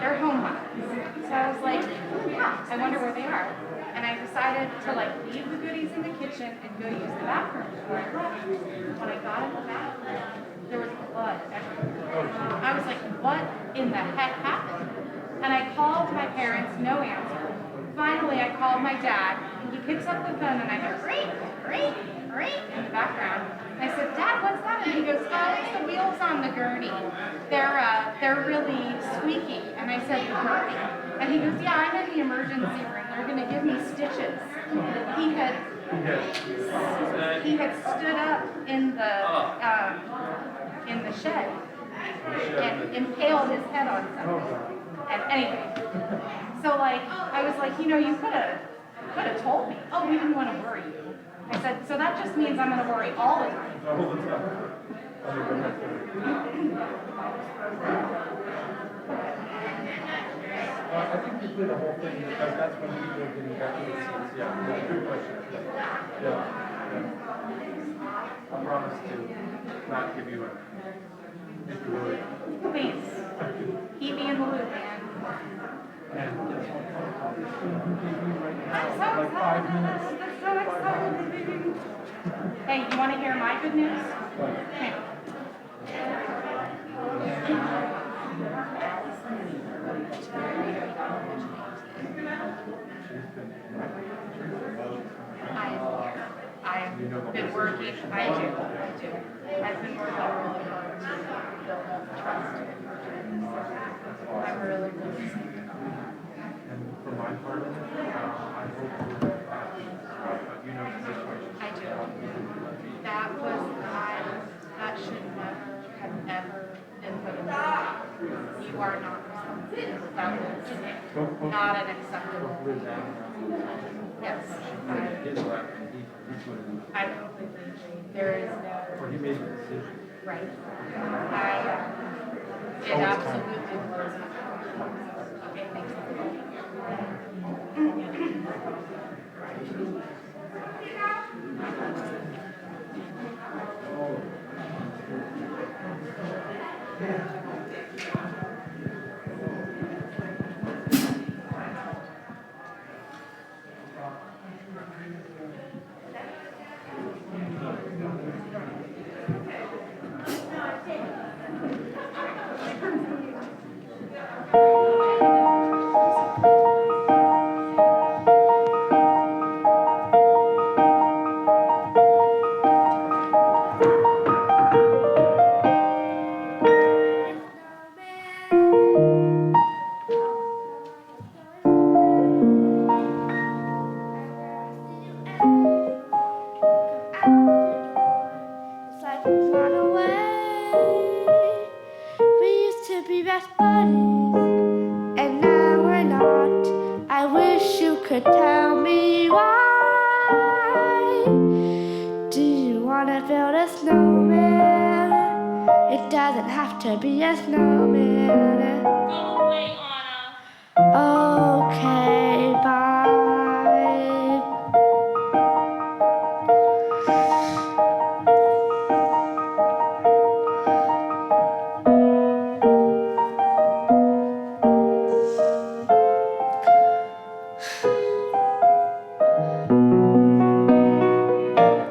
They're homeowners. So I was like, I wonder where they are. And I decided to leave the goodies in the kitchen and go use the bathroom before I left. When I got in the bathroom, there was blood everywhere. I was like, what in the heck happened? And I called my parents, no answer. Finally, I called my dad. He picks up the phone and I hear, ring, ring, ring in the background. And I said, Dad, what's that? And he goes, oh, it's the wheels on the gurney. They're really squeaky. And I said, gurney? And he goes, yeah, I'm in the emergency room. They're going to give me stitches. He had stood up in the shed and impaled his head on something. And anyway, so I was like, you could have told me. Oh, we didn't want to worry you. I said, so that just means I'm going to worry all the time. All the time. I think we play the whole thing because that's when people are getting back to the seats. Yeah, good question. Yeah. I promise to not give you a worry. Please, keep me in the loop, man. And guess what? I'm so Like 5 minutes. That's so exciting. Hey, you want to hear my good news? Okay. I've been working. I do. I've been working really hard to build up trust. I'm really excited. And for my part of it, I hope you know the situation. I do. That should never have ever been put in place. You are not responsible. That was not an acceptable. Yes. I completely agree. There is no. Or he made the decision. Right. It absolutely blows my mind. Okay, thank you. To be a snowman. Go away, Anna. Okay, bye.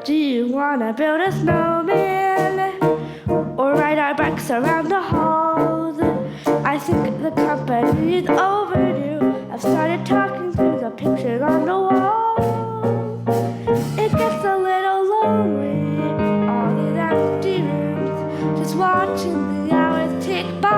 Do you wanna build a snowman? Or ride our bikes around the halls? I think the company is overdue. I've started talking through the pictures on the wall. It gets a little lonely, all these empty rooms, just watching the hours tick by.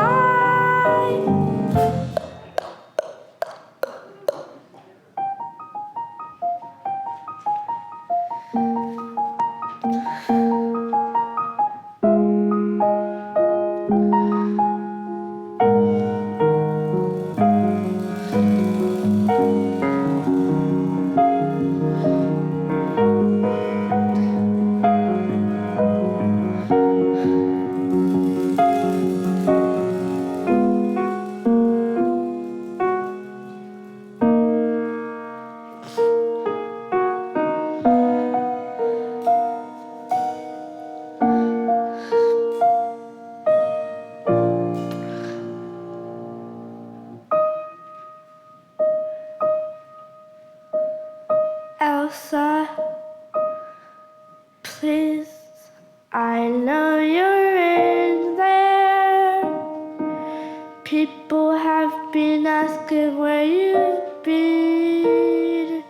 asking where you've been.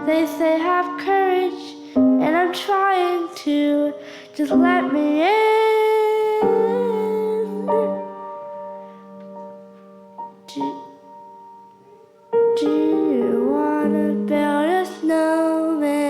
They say have courage, and I'm trying to. Just let me in. Do you wanna build a snowman?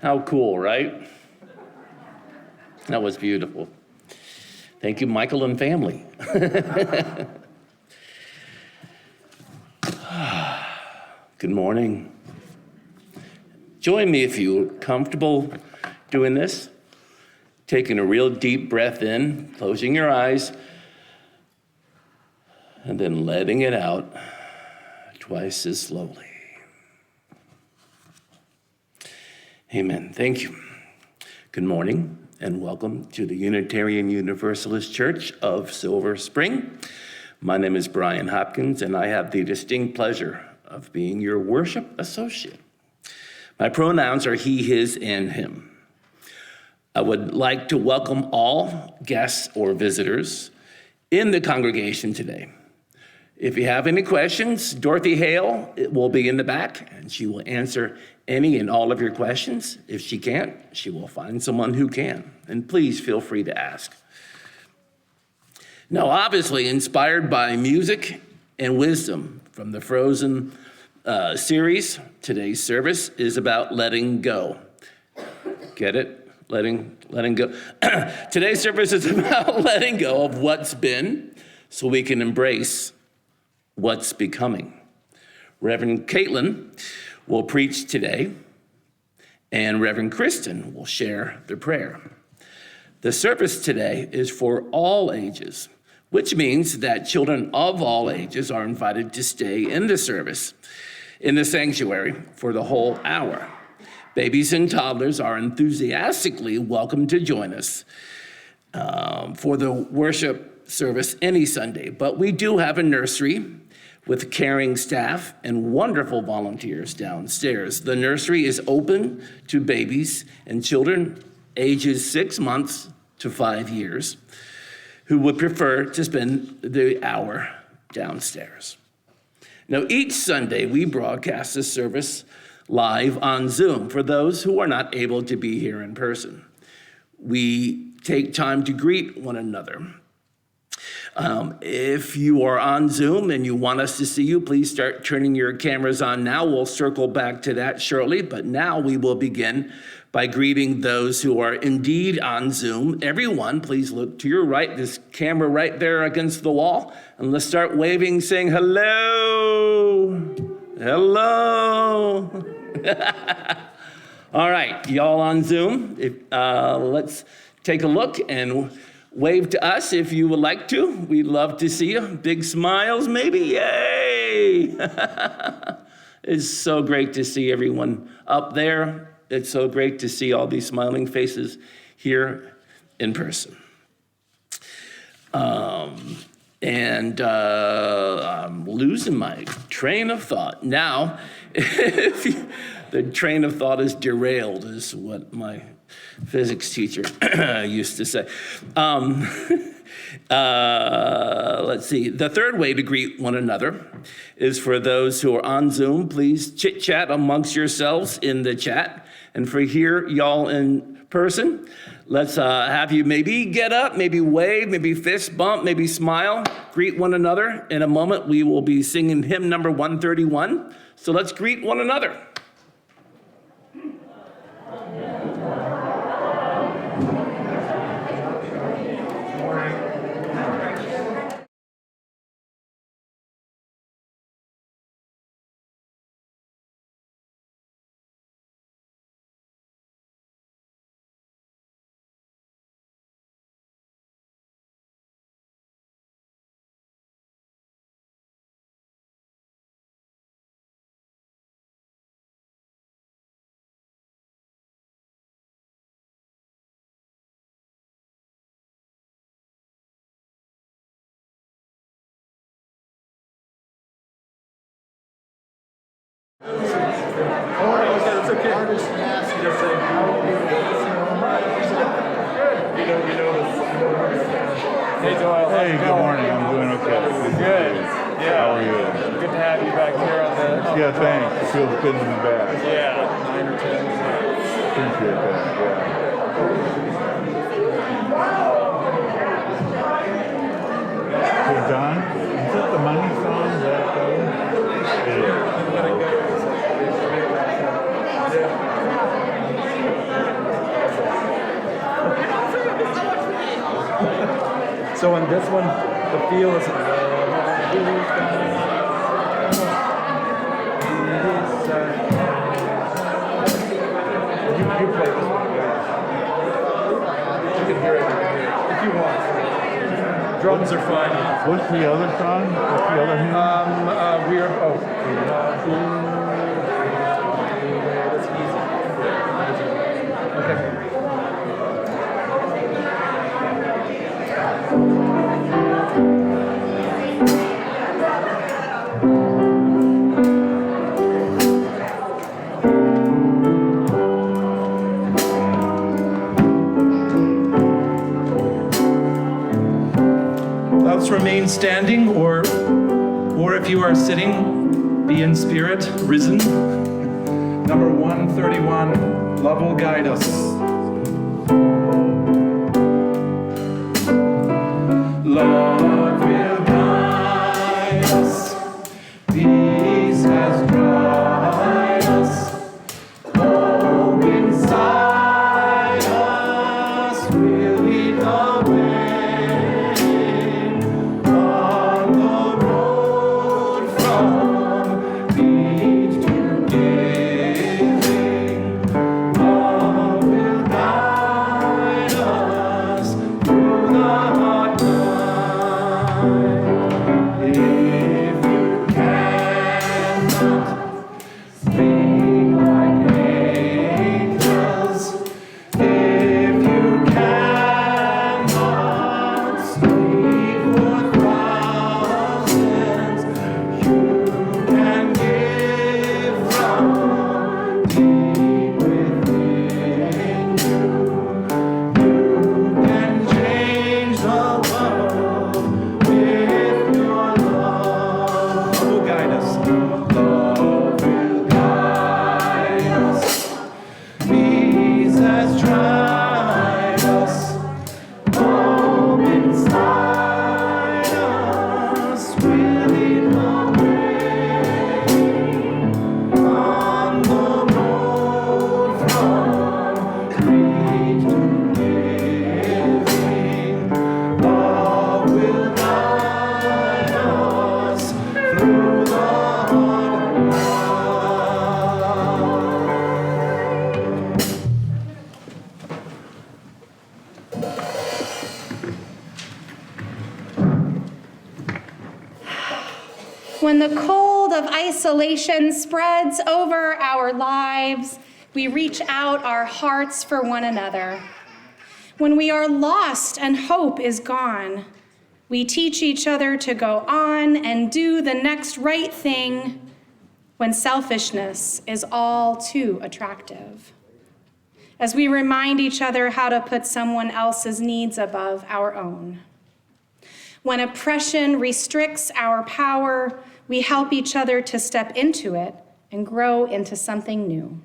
How cool, right? That was beautiful. Thank you, Michael and family. Good morning. Join me if you're comfortable doing this. Taking a real deep breath in, closing your eyes, and then letting it out twice as slowly. Amen. Thank you. Good morning and welcome to the Unitarian Universalist Church of Silver Spring. My name is Brian Hopkins and I have the distinct pleasure of being your worship associate. My pronouns are he, his, and him. I would like to welcome all guests or visitors in the congregation today. If you have any questions, Dorothy Hale will be in the back, and she will answer any and all of your questions. If she can't, she will find someone who can. And please feel free to ask. Now, obviously, inspired by music and wisdom from the Frozen series, today's service is about letting go. Get it? Letting go. Today's service is about letting go of what's been so we can embrace what's becoming. Reverend Caitlin will preach today, and Reverend Kristin will share the prayer. The service today is for all ages, which means that children of all ages are invited to stay in the service in the sanctuary for the whole hour. Babies and toddlers are enthusiastically welcome to join us for the worship service any Sunday, but we do have a nursery with caring staff and wonderful volunteers downstairs. The nursery is open to babies and children ages 6 months to 5 years who would prefer to spend the hour downstairs. Now, each Sunday we broadcast this service live on Zoom for those who are not able to be here in person. We take time to greet one another. If you are on Zoom and you want us to see you, please start turning your cameras on now. We'll circle back to that shortly, but now we will begin by greeting those who are indeed on Zoom. Everyone, please look to your right, this camera right there against the wall, and let's start waving, saying hello. Hello. All right, y'all on Zoom, let's take a look and wave to us if you would like to. We'd love to see you. Big smiles, maybe. Yay! It's so great to see everyone up there. It's so great to see all these smiling faces here in person. I'm losing my train of thought. Now, the train of thought is derailed, is what my physics teacher used to say. Let's see. The third way to greet one another is for those who are on Zoom. Please chit-chat amongst yourselves in the chat. And for here, y'all in person, let's have you maybe get up, maybe wave, maybe fist bump, maybe smile, greet one another. In a moment, we will be singing hymn number 131. So let's greet one another. It's okay. Just say, Hey, Joel. Hey, good morning. I'm doing okay. Good. Yeah. How are you? Good to have you back here on the. Yeah, thanks. It feels good to be back. Yeah. 9 or 10. Appreciate that. Yeah. Hey, Don, is that the money song? Is that it is. So on this one, the feel is. You play this one. You can hear it if you want. Drums are fine. What's the other song? What's the other hymn? We're that's easy. Okay. Let's remain standing, or if you are sitting, be in spirit, risen. Number 131, love will guide us. Love will guide us, peace has dried us, hope inside us will lead the way. When the cold of isolation spreads over our lives, we reach out our hearts for one another. When we are lost and hope is gone, we teach each other to go on and do the next right thing when selfishness is all too attractive. As we remind each other how to put someone else's needs above our own. When oppression restricts our power, we help each other to step into it and grow into something new.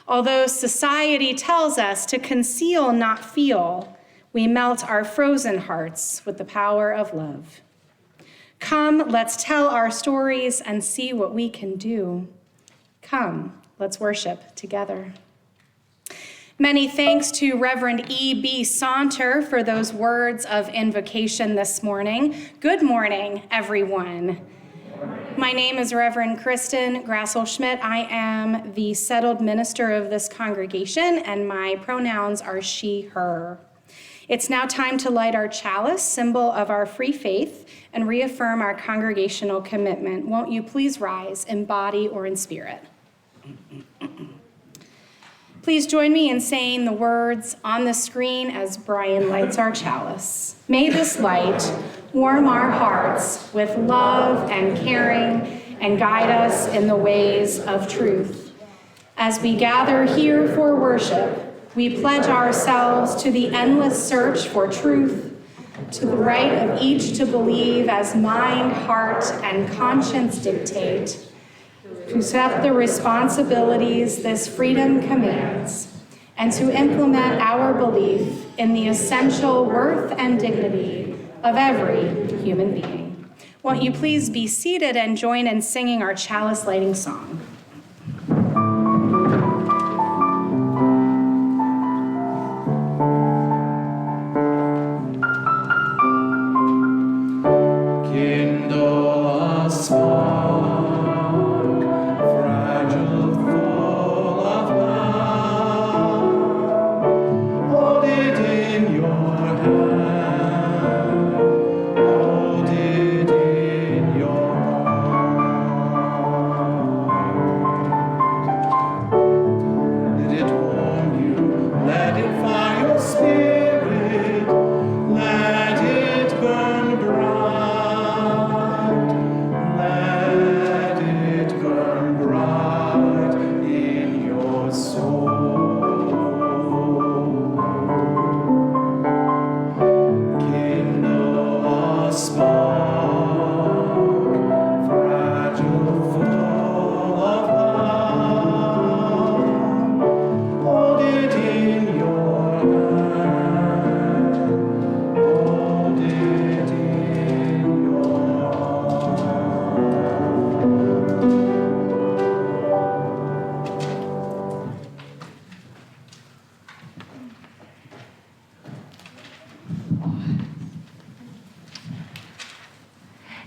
Although society tells us to conceal, not feel, we melt our frozen hearts with the power of love. Come, let's tell our stories and see what we can do. Come, let's worship together. Many thanks to Reverend E.B. Saunter for those words of invocation this morning. Good morning, everyone. My name is Reverend Kristin Grassel-Schmidt. I am the settled minister of this congregation, and my pronouns are she, her. It's now time to light our chalice, symbol of our free faith, and reaffirm our congregational commitment. Won't you please rise in body or in spirit? Please join me in saying the words on the screen as Brian lights our chalice. May this light warm our hearts with love and caring and guide us in the ways of truth. As we gather here for worship, we pledge ourselves to the endless search for truth, to the right of each to believe as mind, heart, and conscience dictate, to accept the responsibilities this freedom commands, and to implement our belief in the essential worth and dignity of every human being. Won't you please be seated and join in singing our chalice lighting song?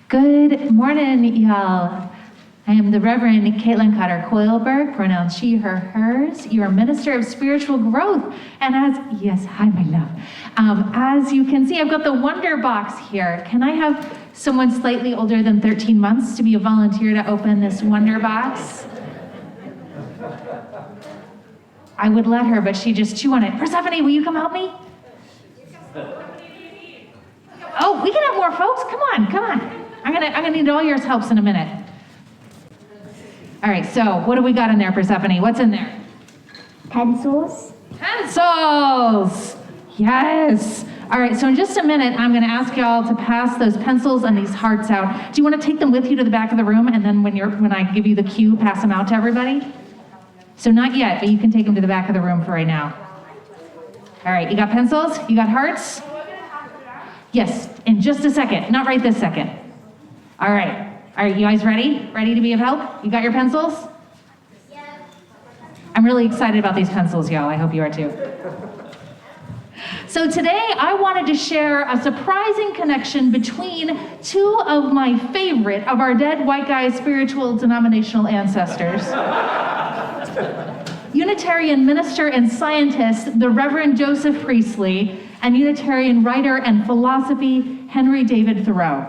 Good morning, y'all. I am the Reverend Caitlin Cotter-Coylberg, pronouns she, her, hers, your minister of spiritual growth. And hi, my love. As you can see, I've got the wonder box here. Can I have someone slightly older than 13 months to be a volunteer to open this wonder box? I would let her, but she just chew on it. Persephone, will you come help me? Oh, we can have more folks. Come on. I'm gonna need all your helps in a minute. All right, so what do we got in there, Persephone? What's in there? Pencils. Pencils! Yes! All right, so in just a minute, I'm gonna ask y'all to pass those pencils and these hearts out. Do you wanna take them with you to the back of the room, and then when I give you the cue, pass them out to everybody? So not yet, but you can take them to the back of the room for right now. All right, you got pencils? You got hearts? Yes, in just a second, not right this second. All right, you guys ready? Ready to be of help? You got your pencils? Yeah. I'm really excited about these pencils, y'all. I hope you are too. So today, I wanted to share a surprising connection between two of my favorite of our dead white guys' spiritual denominational ancestors. Unitarian minister and scientist, the Reverend Joseph Priestley, and Unitarian writer and philosophy, Henry David Thoreau.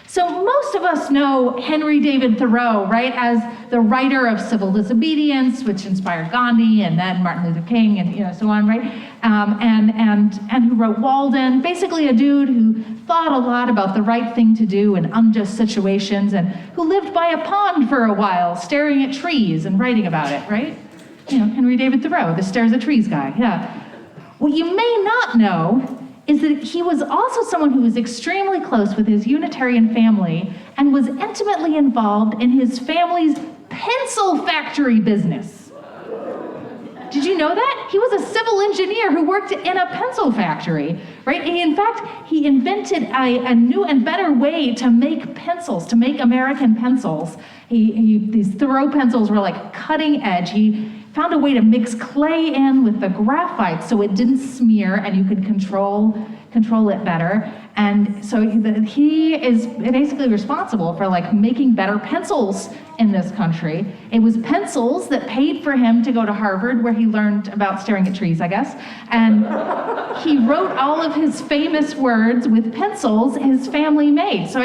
So most of us know Henry David Thoreau, right, as the writer of Civil Disobedience, which inspired Gandhi and then Martin Luther King and so on, right? And who wrote Walden, basically a dude who thought a lot about the right thing to do in unjust situations and who lived by a pond for a while, staring at trees and writing about it, right? Henry David Thoreau, the stares at trees guy, yeah. What you may not know is that he was also someone who was extremely close with his Unitarian family and was intimately involved in his family's pencil factory business. Did you know that? He was a civil engineer who worked in a pencil factory, right? And in fact, he invented a new and better way to make pencils, to make American pencils. These Thoreau pencils were like cutting edge. He found a way to mix clay in with the graphite so it didn't smear and you could control it better. And so he is basically responsible for making better pencils in this country. It was pencils that paid for him to go to Harvard, where he learned about staring at trees, I guess. And he wrote all of his famous words with pencils his family made. So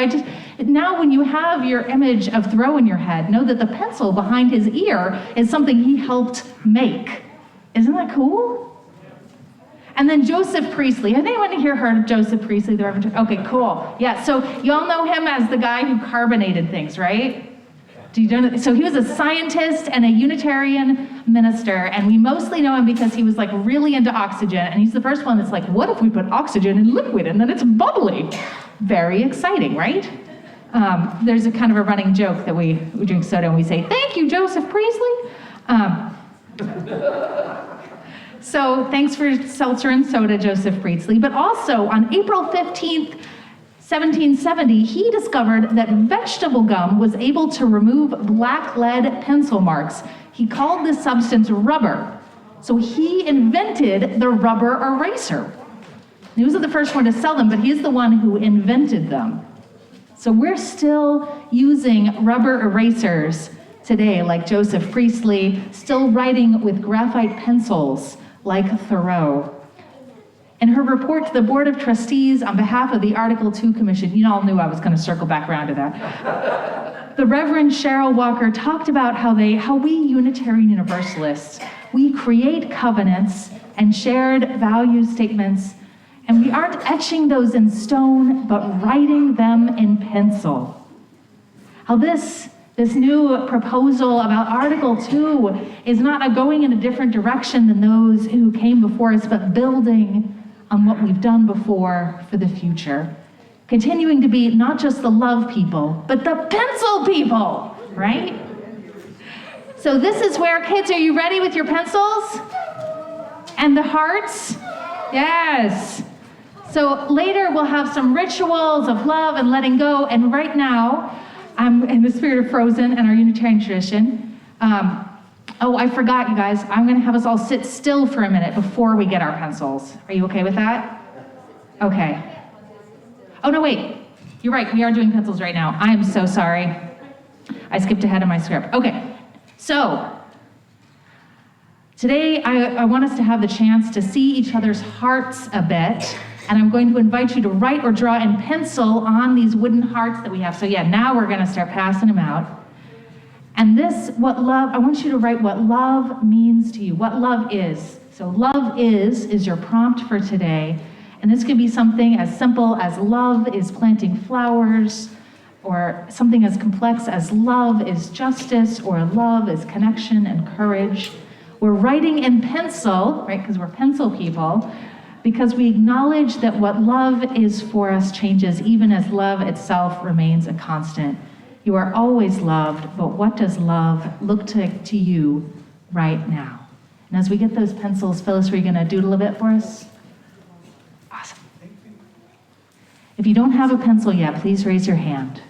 now when you have your image of Thoreau in your head, know that the pencil behind his ear is something he helped make. Isn't that cool? And then Joseph Priestley. Has anyone here heard of Joseph Priestley, the Reverend? Okay, cool. Yeah, so y'all know him as the guy who carbonated things, right? So he was a scientist and a Unitarian minister, and we mostly know him because he was like really into oxygen, and he's the first one that's like, what if we put oxygen in liquid and then it's bubbly? Very exciting, right? There's a kind of a running joke that we drink soda and we say, thank you, Joseph Priestley. So thanks for seltzer and soda, Joseph Priestley. But also on April 15th, 1770, he discovered that vegetable gum was able to remove black lead pencil marks. He called this substance rubber. So he invented the rubber eraser. He wasn't the first one to sell them, but he's the one who invented them. So we're still using rubber erasers today, like Joseph Priestley, still writing with graphite pencils like Thoreau. In her report to the Board of Trustees on behalf of the Article 2 Commission, you all knew I was going to circle back around to that. The Reverend Cheryl Walker talked about how we Unitarian Universalists, we create covenants and shared value statements, and we aren't etching those in stone, but writing them in pencil. How this new proposal about Article 2 is not going in a different direction than those who came before us, but building on what we've done before for the future. Continuing to be not just the love people, but the pencil people, right? So this is where, kids, are you ready with your pencils? And the hearts? Yes. So later we'll have some rituals of love and letting go, and right now, I'm in the spirit of Frozen and our Unitarian tradition. Oh, I forgot, you guys. I'm going to have us all sit still for a minute before we get our pencils. Are you okay with that? Okay. Oh, no, wait. You're right. We are doing pencils right now. I'm so sorry. I skipped ahead of my script. Okay. So today I want us to have the chance to see each other's hearts a bit. And I'm going to invite you to write or draw in pencil on these wooden hearts that we have. So yeah, now we're going to start passing them out. And I want you to write what love means to you, what love is. So love is your prompt for today. And this could be something as simple as love is planting flowers, or something as complex as love is justice, or love is connection and courage. We're writing in pencil, right, because we're pencil people, because we acknowledge that what love is for us changes even as love itself remains a constant. You are always loved, but what does love look to you right now? And as we get those pencils, Phyllis, are you going to doodle a bit for us? Awesome. If you don't have a pencil yet, please raise your hand.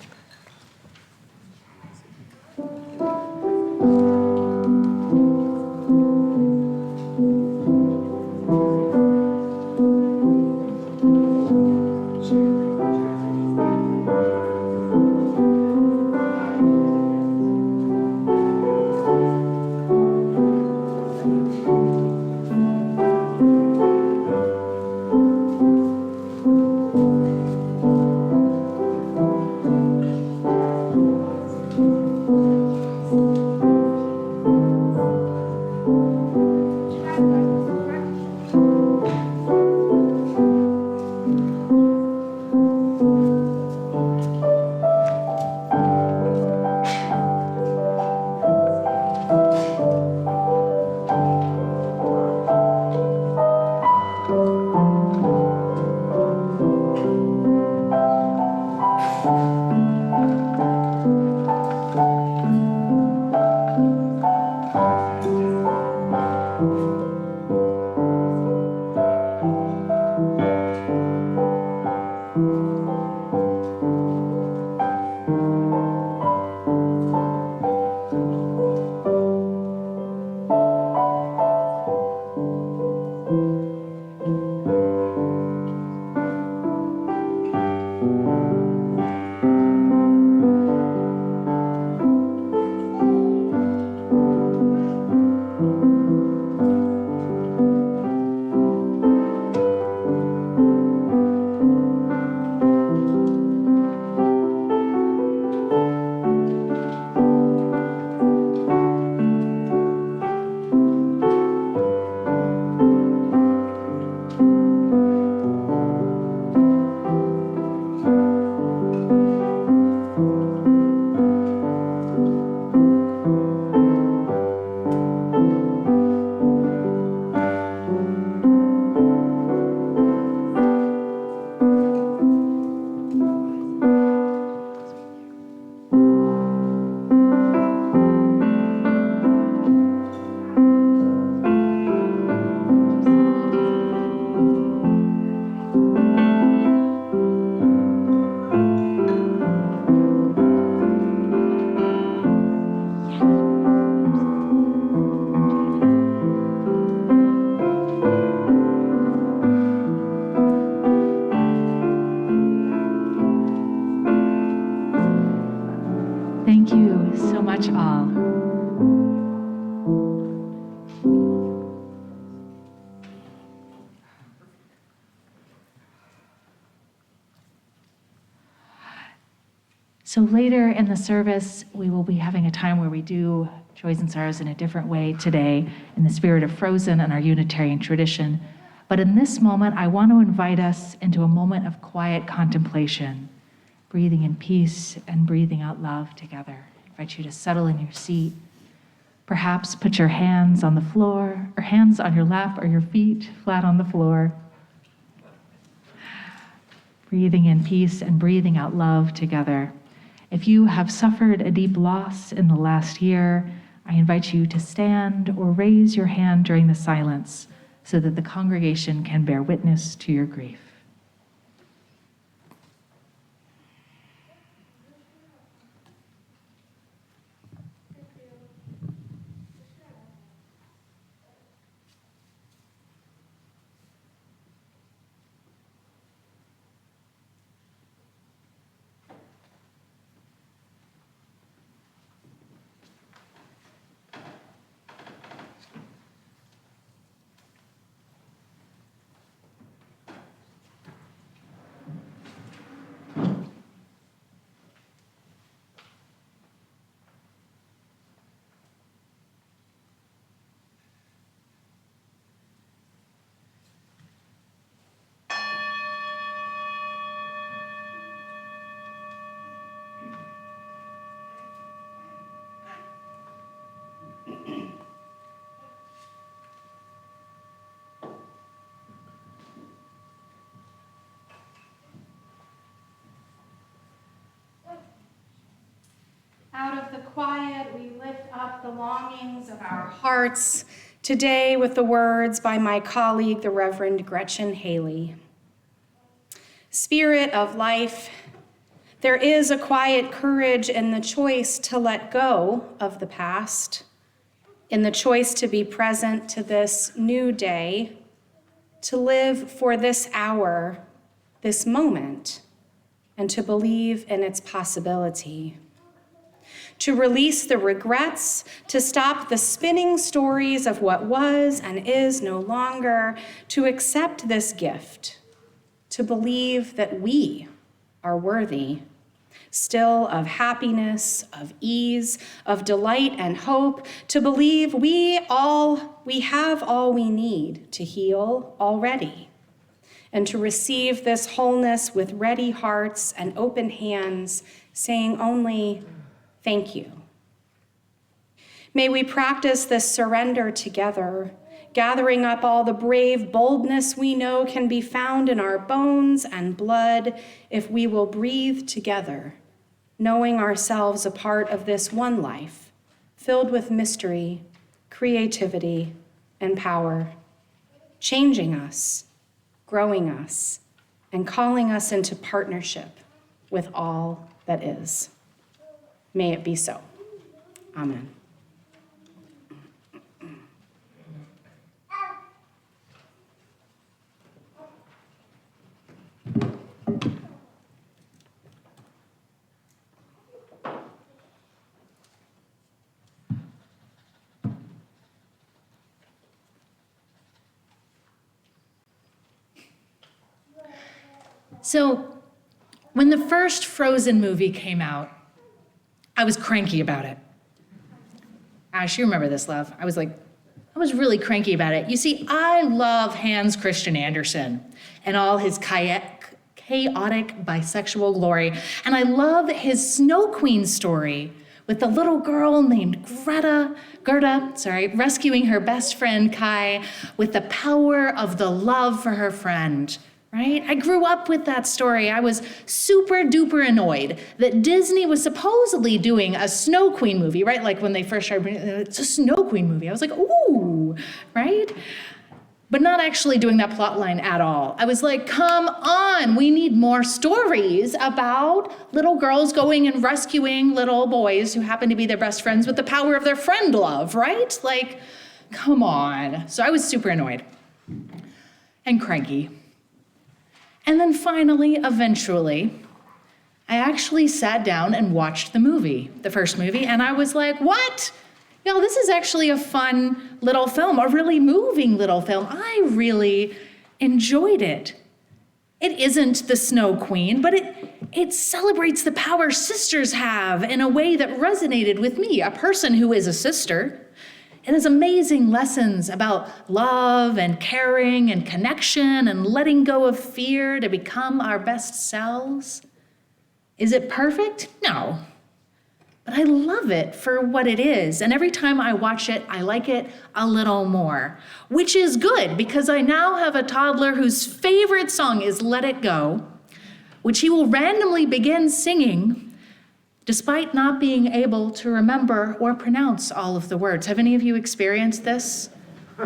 Thank you so much, all. So later in the service, we will be having a time where we do Joys and Sorrows in a different way today, in the spirit of Frozen and our Unitarian tradition. But in this moment, I want to invite us into a moment of quiet contemplation, breathing in peace and breathing out love together. I invite you to settle in your seat. Perhaps put your hands on the floor, or hands on your lap, or your feet flat on the floor. Breathing in peace and breathing out love together. If you have suffered a deep loss in the last year, I invite you to stand or raise your hand during the silence so that the congregation can bear witness to your grief. Out of the quiet, we lift up the longings of our hearts, today with the words by my colleague, the Reverend Gretchen Haley. Spirit of life, there is a quiet courage in the choice to let go of the past, in the choice to be present to this new day, to live for this hour, this moment, and to believe in its possibility. To release the regrets, to stop the spinning stories of what was and is no longer, to accept this gift, to believe that we are worthy, still of happiness, of ease, of delight and hope, to believe we have all we need to heal already, and to receive this wholeness with ready hearts and open hands, saying only, thank you. May we practice this surrender together, gathering up all the brave boldness we know can be found in our bones and blood if we will breathe together, knowing ourselves a part of this one life, filled with mystery, creativity, and power, changing us, growing us, and calling us into partnership with all that is. May it be so. Amen. So, when the first Frozen movie came out, I was cranky about it. Ash, you remember this, love. I was really cranky about it. You see, I love Hans Christian Andersen and all his chaotic bisexual glory. And I love his Snow Queen story with the little girl named Gerda, rescuing her best friend Kai with the power of the love for her friend. Right? I grew up with that story. I was super duper annoyed that Disney was supposedly doing a Snow Queen movie, right? Like when they first started, it's a Snow Queen movie. I was like, ooh, right? But not actually doing that plot line at all. I was like, come on, we need more stories about little girls going and rescuing little boys who happen to be their best friends with the power of their friend love, right? Like, come on. So I was super annoyed and cranky. And then finally, eventually, I actually sat down and watched the movie, the first movie, and I was like, what? This is actually a fun little film, a really moving little film. I really enjoyed it. It isn't the Snow Queen, but it celebrates the power sisters have in a way that resonated with me, a person who is a sister. It has amazing lessons about love and caring and connection and letting go of fear to become our best selves. Is it perfect? No. But I love it for what it is. And every time I watch it, I like it a little more, which is good because I now have a toddler whose favorite song is Let It Go, which he will randomly begin singing despite not being able to remember or pronounce all of the words. Have any of you experienced this?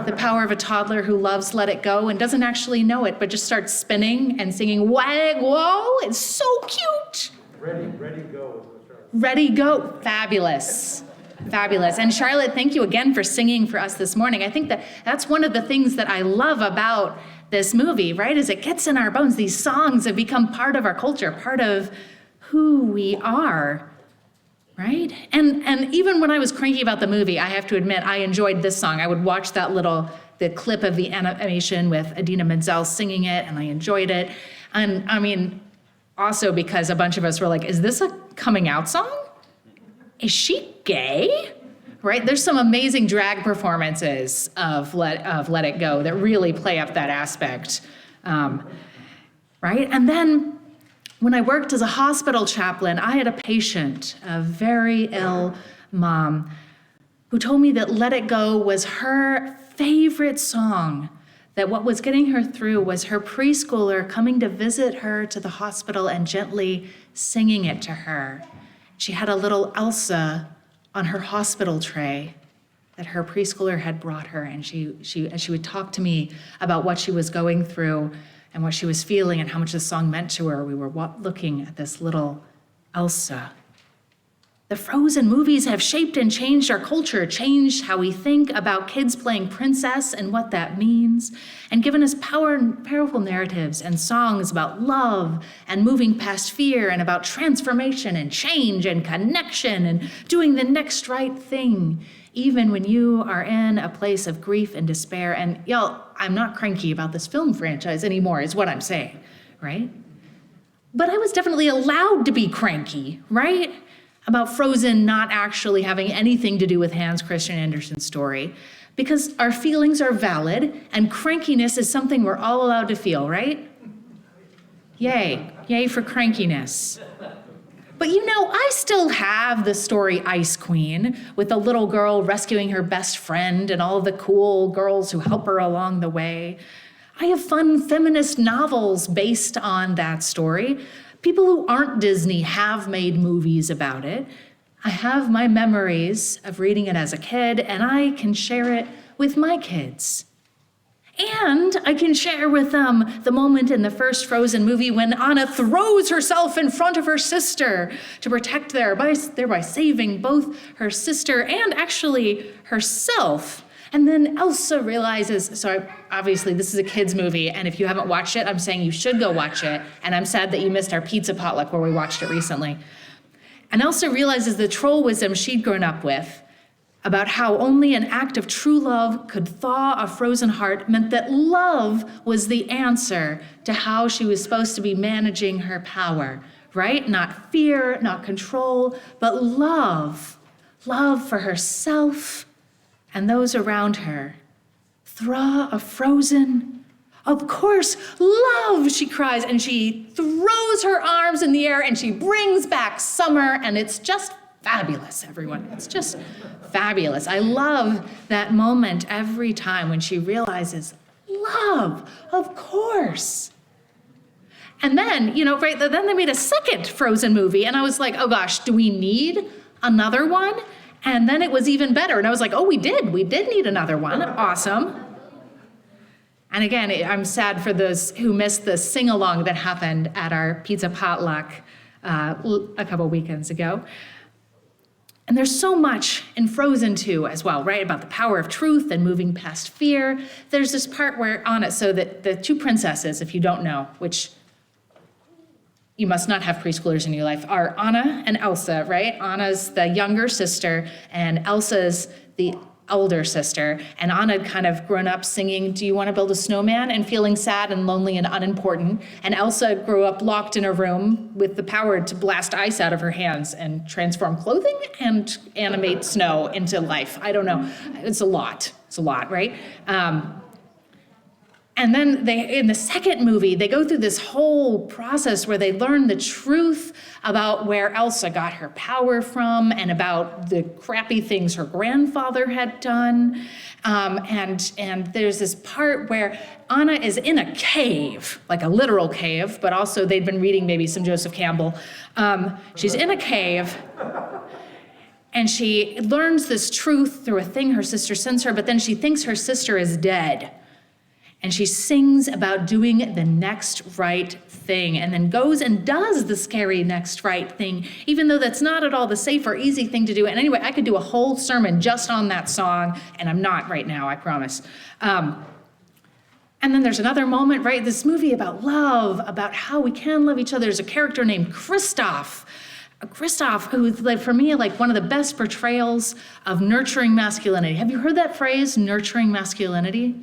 The power of a toddler who loves Let It Go and doesn't actually know it, but just starts spinning and singing, wag, whoa, it's so cute. Ready, go. Ready, go, fabulous. Fabulous. And Charlotte, thank you again for singing for us this morning. I think that's one of the things that I love about this movie, right? Is it gets in our bones. These songs have become part of our culture, part of who we are, right? And even when I was cranky about the movie, I have to admit, I enjoyed this song. I would watch the clip of the animation with Idina Menzel singing it, and I enjoyed it. And I mean, also because a bunch of us were like, is this a coming out song? Is she gay? Right? There's some amazing drag performances of Let It Go that really play up that aspect, right? And then when I worked as a hospital chaplain, I had a patient, a very ill mom, who told me that Let It Go was her favorite song, that what was getting her through was her preschooler coming to visit her to the hospital and gently singing it to her. She had a little Elsa on her hospital tray that her preschooler had brought her, and as she would talk to me about what she was going through and what she was feeling and how much the song meant to her, we were looking at this little Elsa. The Frozen movies have shaped and changed our culture, changed how we think about kids playing princess and what that means, and given us powerful narratives and songs about love and moving past fear and about transformation and change and connection and doing the next right thing, even when you are in a place of grief and despair. And y'all, I'm not cranky about this film franchise anymore, is what I'm saying, right? But I was definitely allowed to be cranky, right? About Frozen not actually having anything to do with Hans Christian Andersen's story, because our feelings are valid and crankiness is something we're all allowed to feel, right? Yay for crankiness. But I still have the story Ice Queen with the little girl rescuing her best friend and all of the cool girls who help her along the way. I have fun feminist novels based on that story. People who aren't Disney have made movies about it. I have my memories of reading it as a kid, and I can share it with my kids. And I can share with them the moment in the first Frozen movie when Anna throws herself in front of her sister to protect thereby saving both her sister and actually herself. And then Elsa realizes, obviously this is a kid's movie, and if you haven't watched it, I'm saying you should go watch it, and I'm sad that you missed our pizza potluck where we watched it recently. And Elsa realizes the troll wisdom she'd grown up with about how only an act of true love could thaw a frozen heart meant that love was the answer to how she was supposed to be managing her power, right? Not fear, not control, but love. Love for herself and those around her. Thaw a frozen, of course, love, she cries, and she throws her arms in the air and she brings back summer, and it's just fabulous, everyone. It's just fabulous. I love that moment every time when she realizes, love, of course. And then, right, then they made a second Frozen movie, and I was like, oh gosh, do we need another one? And then it was even better. And I was like, oh, we did need another one. Awesome. And again, I'm sad for those who missed the sing-along that happened at our pizza potluck a couple weekends ago. And there's so much in Frozen 2 as well, right? About the power of truth and moving past fear. There's this part where Anna, so that the two princesses, if you don't know, which you must not have preschoolers in your life, are Anna and Elsa, right? Anna's the younger sister, and Elsa's the older sister. And Anna had kind of grown up singing, "Do you want to build a snowman?" and feeling sad and lonely and unimportant. And Elsa grew up locked in a room with the power to blast ice out of her hands and transform clothing and animate snow into life. I don't know. It's a lot, right? And then in the second movie, they go through this whole process where they learn the truth about where Elsa got her power from and about the crappy things her grandfather had done. And there's this part where Anna is in a cave, like a literal cave, but also they'd been reading maybe some Joseph Campbell. She's in a cave, and she learns this truth through a thing her sister sends her, but then she thinks her sister is dead. And she sings about doing the next right thing, and then goes and does the scary next right thing, even though that's not at all the safe or easy thing to do. And anyway, I could do a whole sermon just on that song, and I'm not right now, I promise. And then there's another moment, right? This movie about love, about how we can love each other. There's a character named Kristoff, who's, like, for me, like one of the best portrayals of nurturing masculinity. Have you heard that phrase, nurturing masculinity?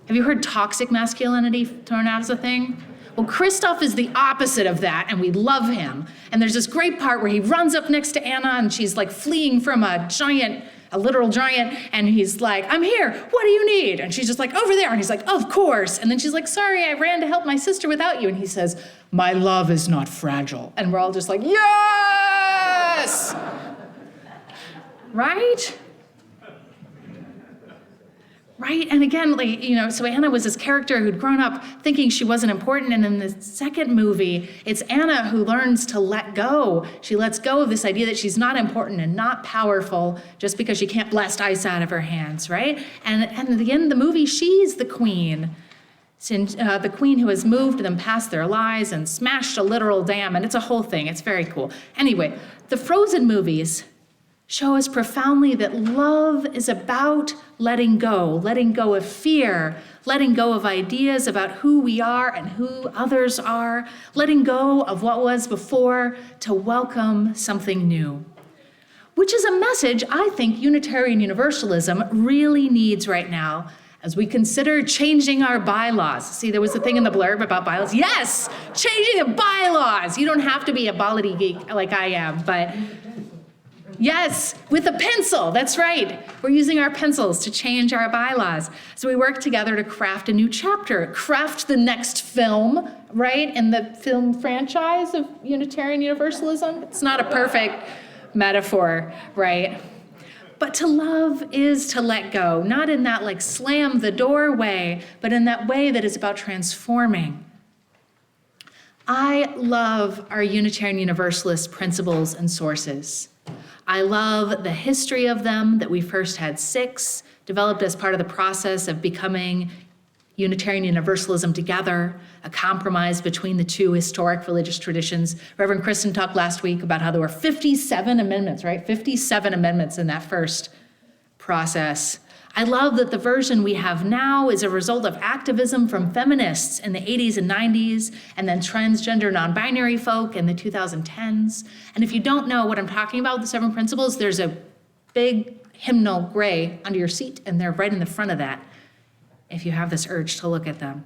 Have you heard toxic masculinity thrown out as a thing? Well, Kristoff is the opposite of that, and we love him. And there's this great part where he runs up next to Anna, and she's like fleeing from a literal giant, and he's like, "I'm here, what do you need?" And she's just like, "Over there." And he's like, "Of course." And then she's like, "Sorry, I ran to help my sister without you." And he says, "My love is not fragile." And we're all just like, yes! Right? Right? And again, like, so Anna was this character who'd grown up thinking she wasn't important. And in the second movie, it's Anna who learns to let go. She lets go of this idea that she's not important and not powerful just because she can't blast ice out of her hands, right? And at the end of the movie, she's the queen. The queen who has moved them past their lies and smashed a literal dam. And it's a whole thing. It's very cool. Anyway, the Frozen movies show us profoundly that love is about letting go of fear, letting go of ideas about who we are and who others are, letting go of what was before to welcome something new. Which is a message I think Unitarian Universalism really needs right now as we consider changing our bylaws. See, there was a thing in the blurb about bylaws. Yes, changing the bylaws. You don't have to be a polity geek like I am, but yes, with a pencil, that's right. We're using our pencils to change our bylaws. So we work together to craft a new chapter, craft the next film, right? In the film franchise of Unitarian Universalism. It's not a perfect metaphor, right? But to love is to let go, not in that like slam the door way, but in that way that is about transforming. I love our Unitarian Universalist principles and sources. I love the history of them, that we first had 6, developed as part of the process of becoming Unitarian Universalism together, a compromise between the two historic religious traditions. Reverend Kristin talked last week about how there were 57 amendments, right? 57 amendments in that first process. I love that the version we have now is a result of activism from feminists in the 80s and 90s, and then transgender non-binary folk in the 2010s. And if you don't know what I'm talking about with the 7 principles, there's a big hymnal gray under your seat, and they're right in the front of that, if you have this urge to look at them,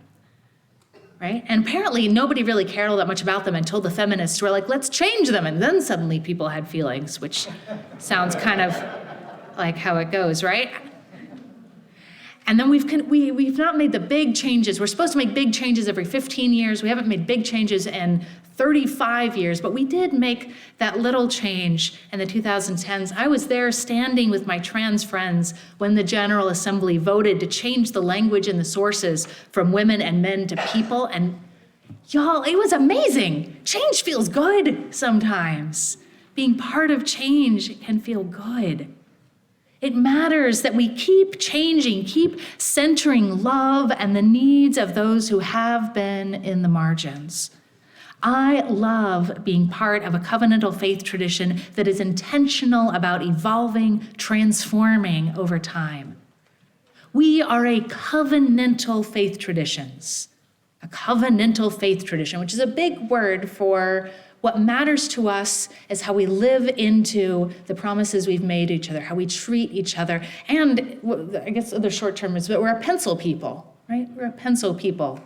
right? And apparently nobody really cared all that much about them until the feminists were like, let's change them. And then suddenly people had feelings, which sounds kind of like how it goes, right? And then we've not made the big changes. We're supposed to make big changes every 15 years. We haven't made big changes in 35 years, but we did make that little change in the 2010s. I was there standing with my trans friends when the General Assembly voted to change the language in the sources from women and men to people. And y'all, it was amazing. Change feels good sometimes. Being part of change can feel good. It matters that we keep changing, keep centering love and the needs of those who have been in the margins. I love being part of a covenantal faith tradition that is intentional about evolving, transforming over time. We are a covenantal faith traditions. A covenantal faith tradition, which is a big word for what matters to us is how we live into the promises we've made to each other, how we treat each other. And I guess the short term is, but we're a pencil people, right? We're a pencil people.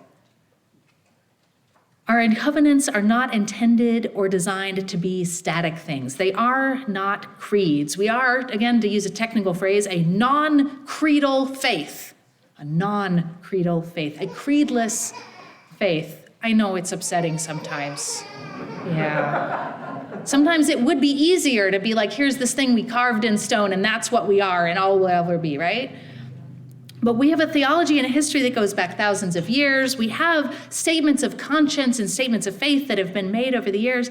Our covenants are not intended or designed to be static things. They are not creeds. We are, again, to use a technical phrase, a non-creedal faith. A non-creedal faith, a creedless faith. I know it's upsetting sometimes. Yeah. Sometimes it would be easier to be like, here's this thing we carved in stone, and that's what we are, and all we'll ever be, right? But we have a theology and a history that goes back thousands of years. We have statements of conscience and statements of faith that have been made over the years.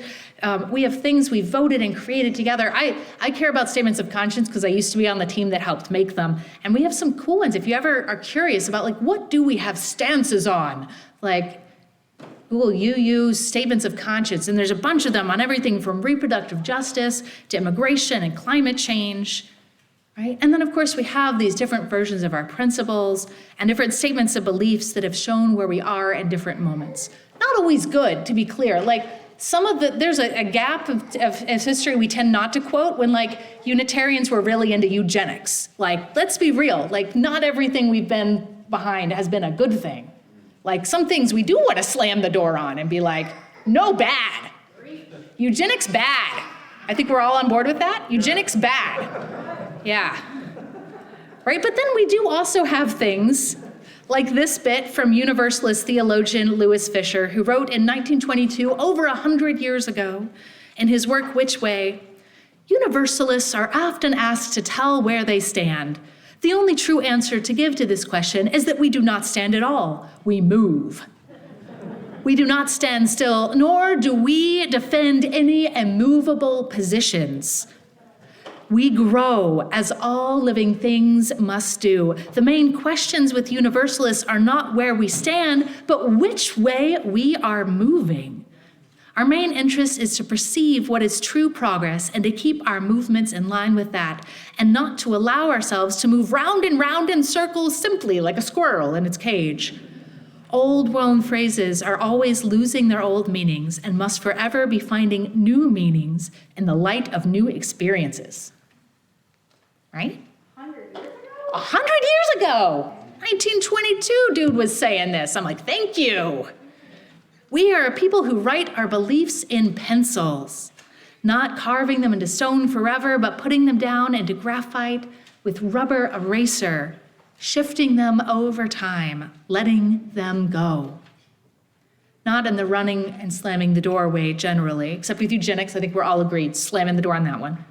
We have things we voted and created together. I care about statements of conscience because I used to be on the team that helped make them. And we have some cool ones. If you ever are curious about, like, what do we have stances on? Like, will you use statements of conscience? And there's a bunch of them on everything from reproductive justice to immigration and climate change. Right? And then, of course, we have these different versions of our principles and different statements of beliefs that have shown where we are in different moments. Not always good, to be clear. Like, there's a gap of history we tend not to quote when, like, Unitarians were really into eugenics. Like, let's be real. Like, not everything we've been behind has been a good thing. Like, some things we do want to slam the door on and be like, no, bad. Eugenics bad. I think we're all on board with that. Eugenics bad. Yeah. Right? But then we do also have things like this bit from Universalist theologian Louis Fisher, who wrote in 1922, over 100 years ago, in his work, Which Way? Universalists are often asked to tell where they stand. The only true answer to give to this question is that we do not stand at all. We move. We do not stand still, nor do we defend any immovable positions. We grow, as all living things must do. The main questions with Universalists are not where we stand, but which way we are moving. Our main interest is to perceive what is true progress and to keep our movements in line with that, and not to allow ourselves to move round and round in circles simply like a squirrel in its cage. Old-world phrases are always losing their old meanings and must forever be finding new meanings in the light of new experiences. Right? 100 years ago. 1922, dude was saying this. I'm like, thank you. We are a people who write our beliefs in pencils, not carving them into stone forever, but putting them down into graphite with rubber eraser, shifting them over time, letting them go. Not in the running and slamming the door way generally, except with eugenics, I think we're all agreed, slamming the door on that one.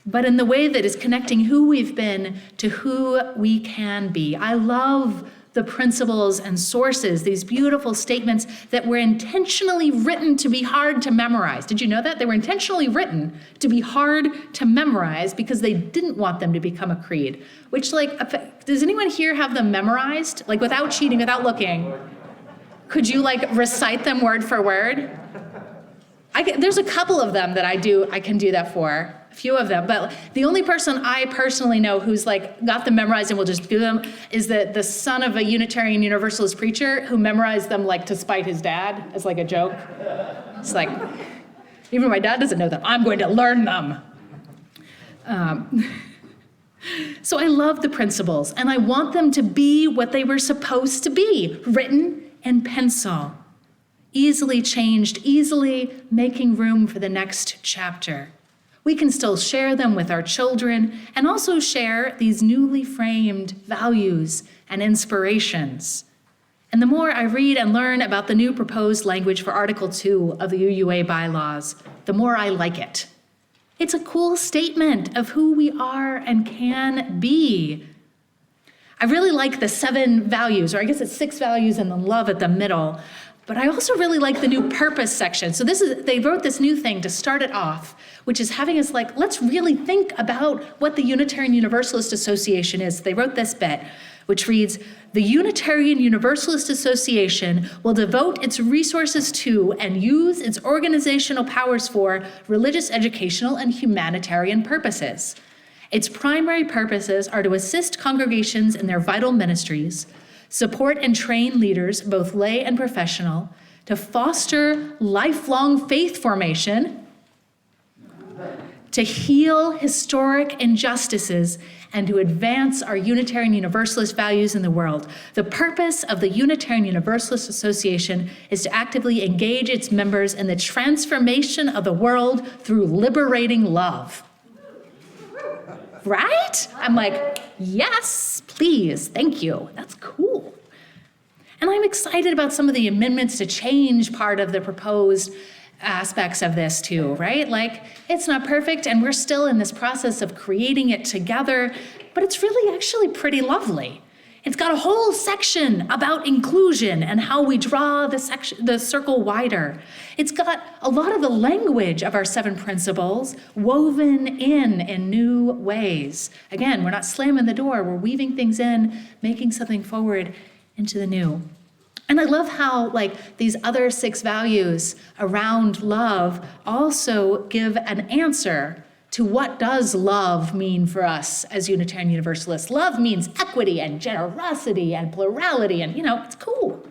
But in the way that is connecting who we've been to who we can be. I love the principles and sources, these beautiful statements that were intentionally written to be hard to memorize. Did you know that? They were intentionally written to be hard to memorize because they didn't want them to become a creed. Which, like, does anyone here have them memorized? Like, without cheating, without looking? Could you, like, recite them word for word? There's a couple of them that I can do that for. Few of them, but the only person I personally know who's like got them memorized and will just do them is the son of a Unitarian Universalist preacher who memorized them like to spite his dad as like a joke. It's like, even my dad doesn't know them, I'm going to learn them. So I love the principles and I want them to be what they were supposed to be, written in pencil, easily changed, easily making room for the next chapter. We can still share them with our children and also share these newly framed values and inspirations. And the more I read and learn about the new proposed language for Article 2 of the UUA bylaws, the more I like it. It's a cool statement of who we are and can be. I really like the 7 values, or I guess it's 6 values and the love at the middle. But I also really like the new purpose section. So they wrote this new thing to start it off, which is having us like, let's really think about what the Unitarian Universalist Association is. They wrote this bit, which reads, the Unitarian Universalist Association will devote its resources to and use its organizational powers for religious, educational, and humanitarian purposes. Its primary purposes are to assist congregations in their vital ministries, support and train leaders, both lay and professional, to foster lifelong faith formation, to heal historic injustices, and to advance our Unitarian Universalist values in the world. The purpose of the Unitarian Universalist Association is to actively engage its members in the transformation of the world through liberating love. Right? I'm like, yes, please, thank you. That's cool. And I'm excited about some of the amendments to change part of the proposed aspects of this too, right? Like, it's not perfect and we're still in this process of creating it together, but it's really actually pretty lovely. It's got a whole section about inclusion and how we draw the circle wider. It's got a lot of the language of our 7 principles woven in new ways. Again, we're not slamming the door, we're weaving things in, making something forward into the new. And I love how, like, these other 6 values around love also give an answer to what does love mean for us as Unitarian Universalists. Love means equity and generosity and plurality, and, it's cool.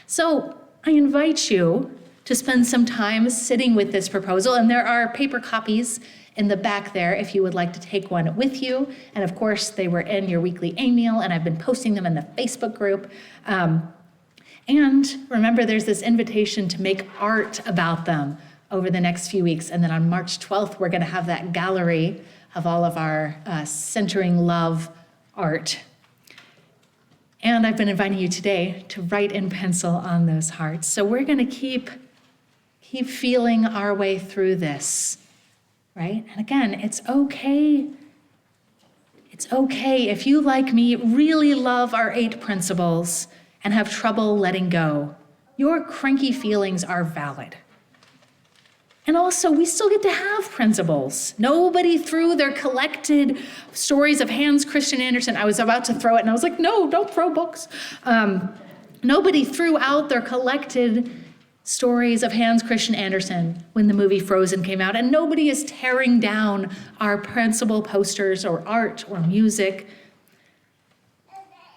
So I invite you to spend some time sitting with this proposal, and there are paper copies in the back there if you would like to take one with you. And of course, they were in your weekly email, and I've been posting them in the Facebook group. And remember, there's this invitation to make art about them over the next few weeks. And then on March 12th, we're going to have that gallery of all of our centering love art. And I've been inviting you today to write in pencil on those hearts. So we're going to keep feeling our way through this, right? And again, it's okay. It's okay if you, like me, really love our 8 principles and have trouble letting go. Your cranky feelings are valid. And also, we still get to have principles. Nobody threw their collected stories of Hans Christian Andersen. I was about to throw it, and I was like, no, don't throw books. Nobody threw out their collected stories of Hans Christian Andersen when the movie Frozen came out, and nobody is tearing down our principle posters or art or music.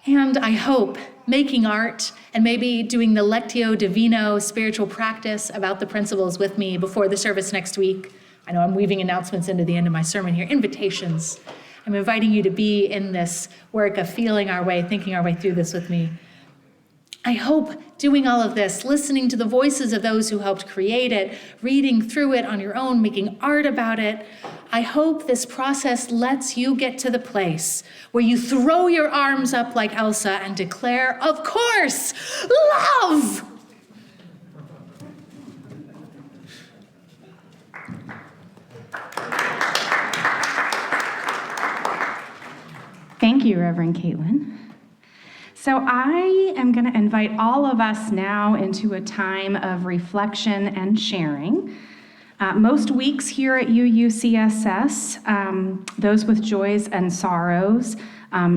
And I hope making art and maybe doing the Lectio Divino spiritual practice about the principles with me before the service next week. I know I'm weaving announcements into the end of my sermon here, invitations. I'm inviting you to be in this work of feeling our way, thinking our way through this with me. I hope doing all of this, listening to the voices of those who helped create it, reading through it on your own, making art about it, I hope this process lets you get to the place where you throw your arms up like Elsa and declare, of course, love! Thank you, Reverend Caitlin. So I am going to invite all of us now into a time of reflection and sharing. Most weeks here at UUCSS, those with joys and sorrows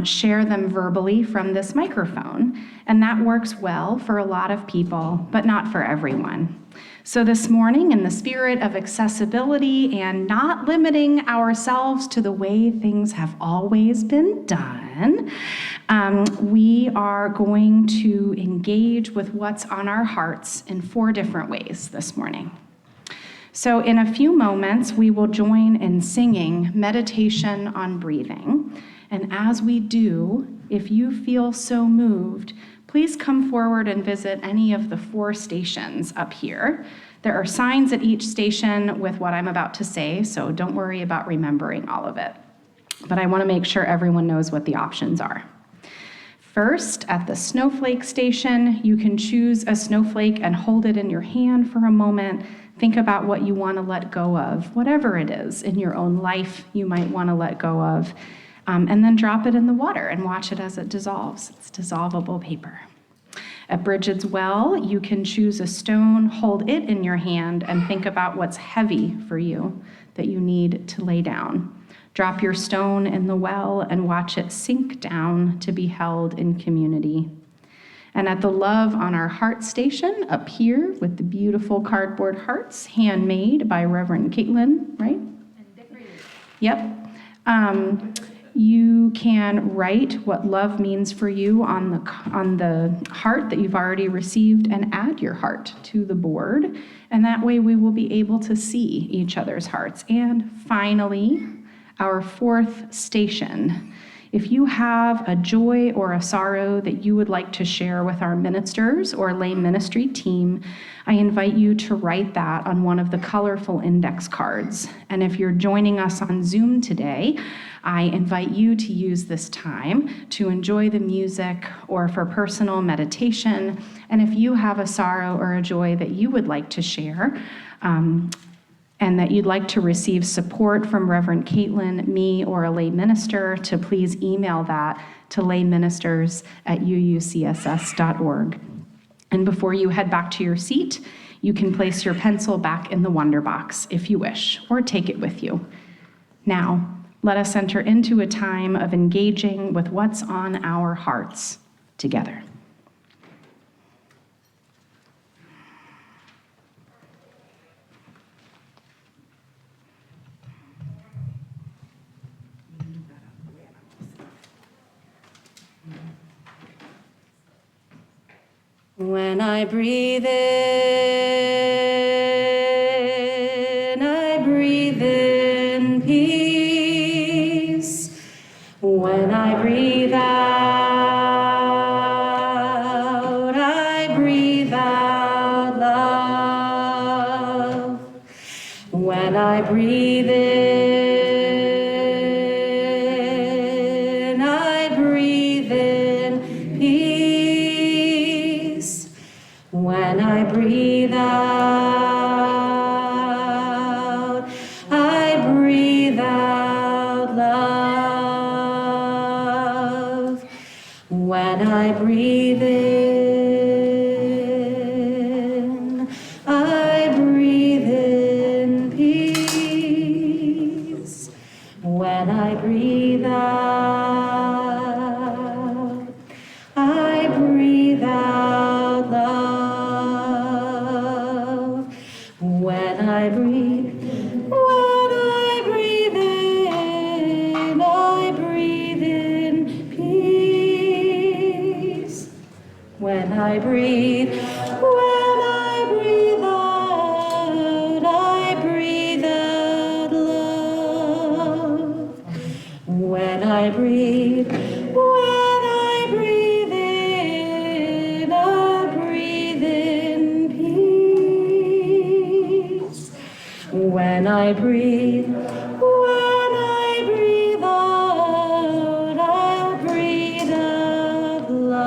share them verbally from this microphone, and that works well for a lot of people, but not for everyone. So this morning, in the spirit of accessibility and not limiting ourselves to the way things have always been done, we are going to engage with what's on our hearts in 4 different ways this morning. So in a few moments, we will join in singing Meditation on Breathing. And as we do, if you feel so moved, please come forward and visit any of the 4 stations up here. There are signs at each station with what I'm about to say, so don't worry about remembering all of it. But I want to make sure everyone knows what the options are. First, at the snowflake station, you can choose a snowflake and hold it in your hand for a moment. Think about what you want to let go of, whatever it is in your own life you might want to let go of, and then drop it in the water and watch it as it dissolves. It's dissolvable paper. At Bridget's Well, you can choose a stone, hold it in your hand, and think about what's heavy for you that you need to lay down. Drop your stone in the well and watch it sink down to be held in community. And at the Love on Our Heart station up here with the beautiful cardboard hearts, handmade by Reverend Caitlin, right? Yep. you can write what love means for you on the heart that you've already received and add your heart to the board. And that way we will be able to see each other's hearts. And finally, our fourth station. If you have a joy or a sorrow that you would like to share with our ministers or lay ministry team, I invite you to write that on one of the colorful index cards. And if you're joining us on Zoom today, I invite you to use this time to enjoy the music or for personal meditation. And if you have a sorrow or a joy that you would like to share, and that you'd like to receive support from Reverend Caitlin, me, or a lay minister, to please email that to layministers@uucss.org. And before you head back to your seat, you can place your pencil back in the wonder box if you wish, or take it with you. Now, let us enter into a time of engaging with what's on our hearts together. When I breathe in, I breathe in peace. When I breathe out, I breathe out love. When I breathe in, I breathe in peace. When I breathe out, I breathe out love. When I breathe in, I breathe in peace. When I breathe out, I breathe out love. When I breathe in, I breathe in peace. When I breathe out, I breathe out love. When I breathe in, I breathe in peace. When I breathe out, I'll breathe out love.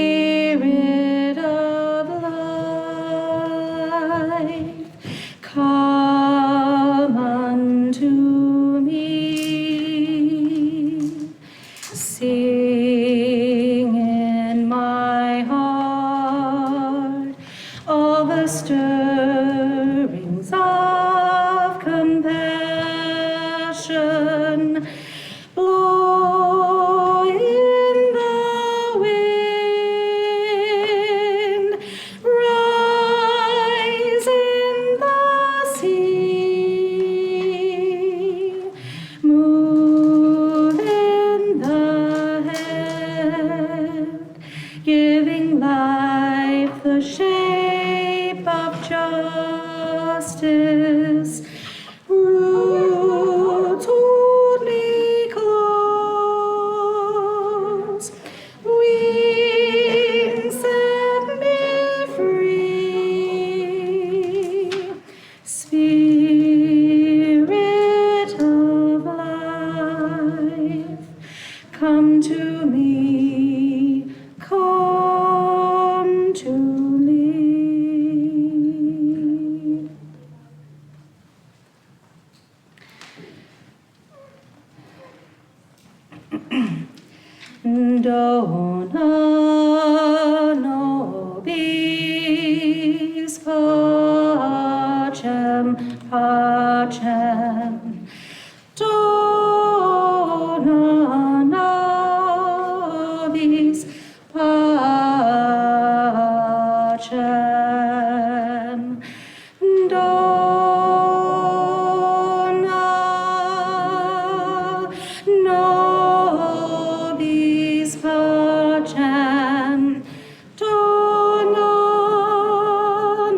Spirit of life, come unto me. Sing in my heart all the stirrings of compassion. Blow in the wind, rise in the sea, move in the head, giving life the shape of justice. Roots only close, wings set me free. Spirit of life, come to me, come Dona nobis pacem, pacem. Dona nobis pacem. Dona nobis pacem. Dona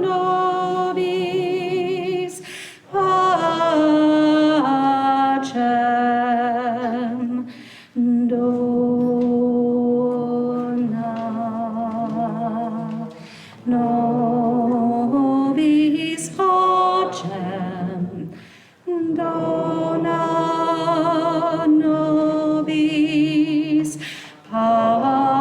nobis pacem. Dona nobis pacem. Dona nobis pacem.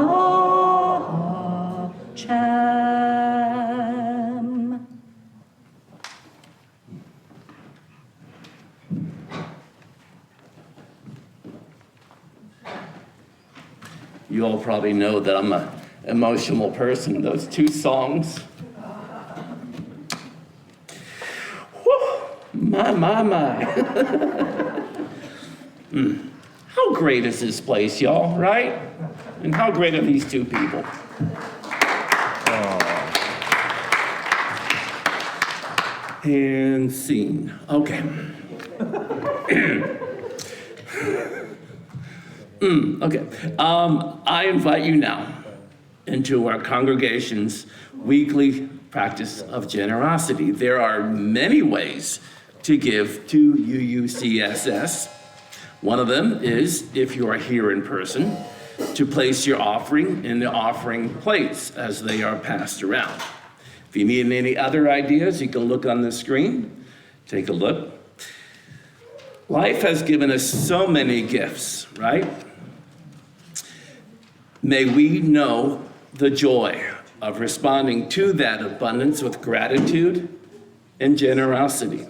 You all probably know that I'm an emotional person. Those two songs. Whew, my. How great is this place, y'all, right? And how great are these two people? And scene. Okay. Okay. I invite you now into our congregation's weekly practice of generosity. There are many ways to give to UUCSS. One of them is, if you are here in person, to place your offering in the offering plates as they are passed around. If you need any other ideas, you can look on the screen. Take a look. Life has given us so many gifts, right? May we know the joy of responding to that abundance with gratitude and generosity.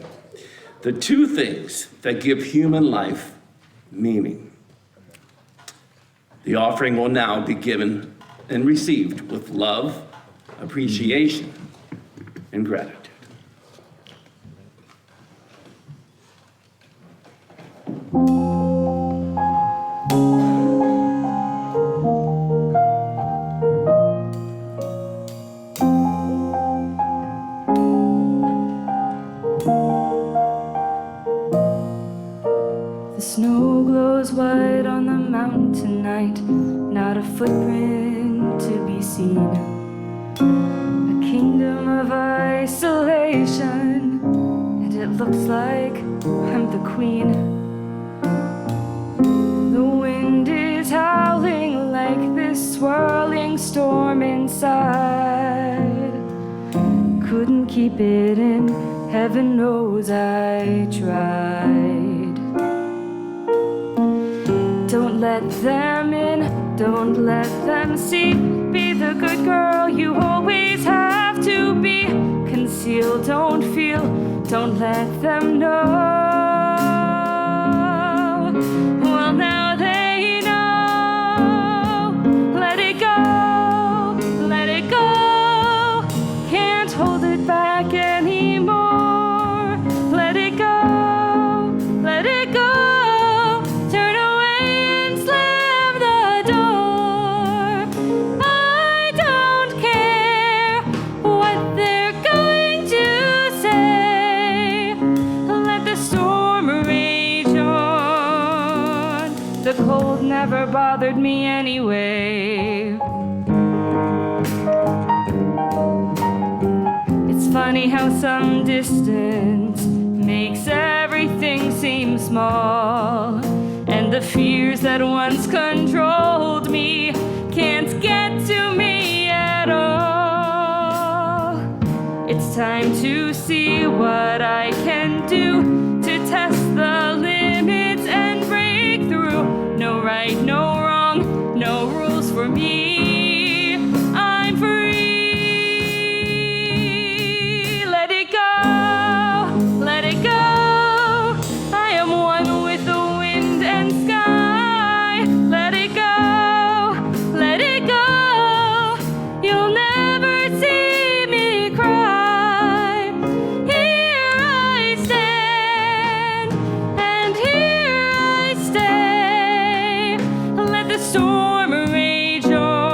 The two things that give human life meaning. The offering will now be given and received with love, appreciation, and gratitude. The snow glows white on the mountain tonight, not a footprint to be seen. A kingdom of isolation, and it looks like I'm the queen. The wind is howling like this swirling storm inside. Couldn't keep it in, heaven knows I tried. Don't let them in, don't let them see. Be the good girl you always have to be. Conceal, don't feel, don't let them know. Well, now they know. Let it go, let it go. Can't hold it back anymore. Let it go, let it go. Turn away and slam the door. I don't care what they're going to say. Let the storm rage on. The cold never bothered me anyway. It's funny how some distance makes everything seem small, and the fears that once controlled me can't get to me at all. It's time to see what I can do to test the limits and break through. No right, no wrong, no rules for me. I'm free. Let it go, let it go. I am one with the wind and sky. Let it go, storm rage on.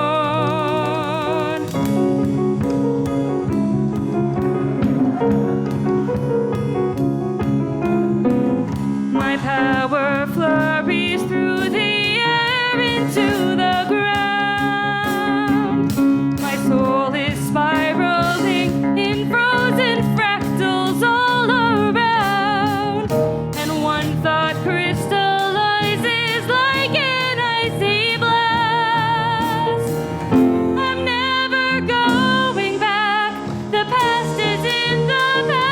My power flurries through the air into the ground. My soul is spiraling in frozen fractals all around. And one thought crystallizes like an icy blast. I'm never going back. The past is in the past.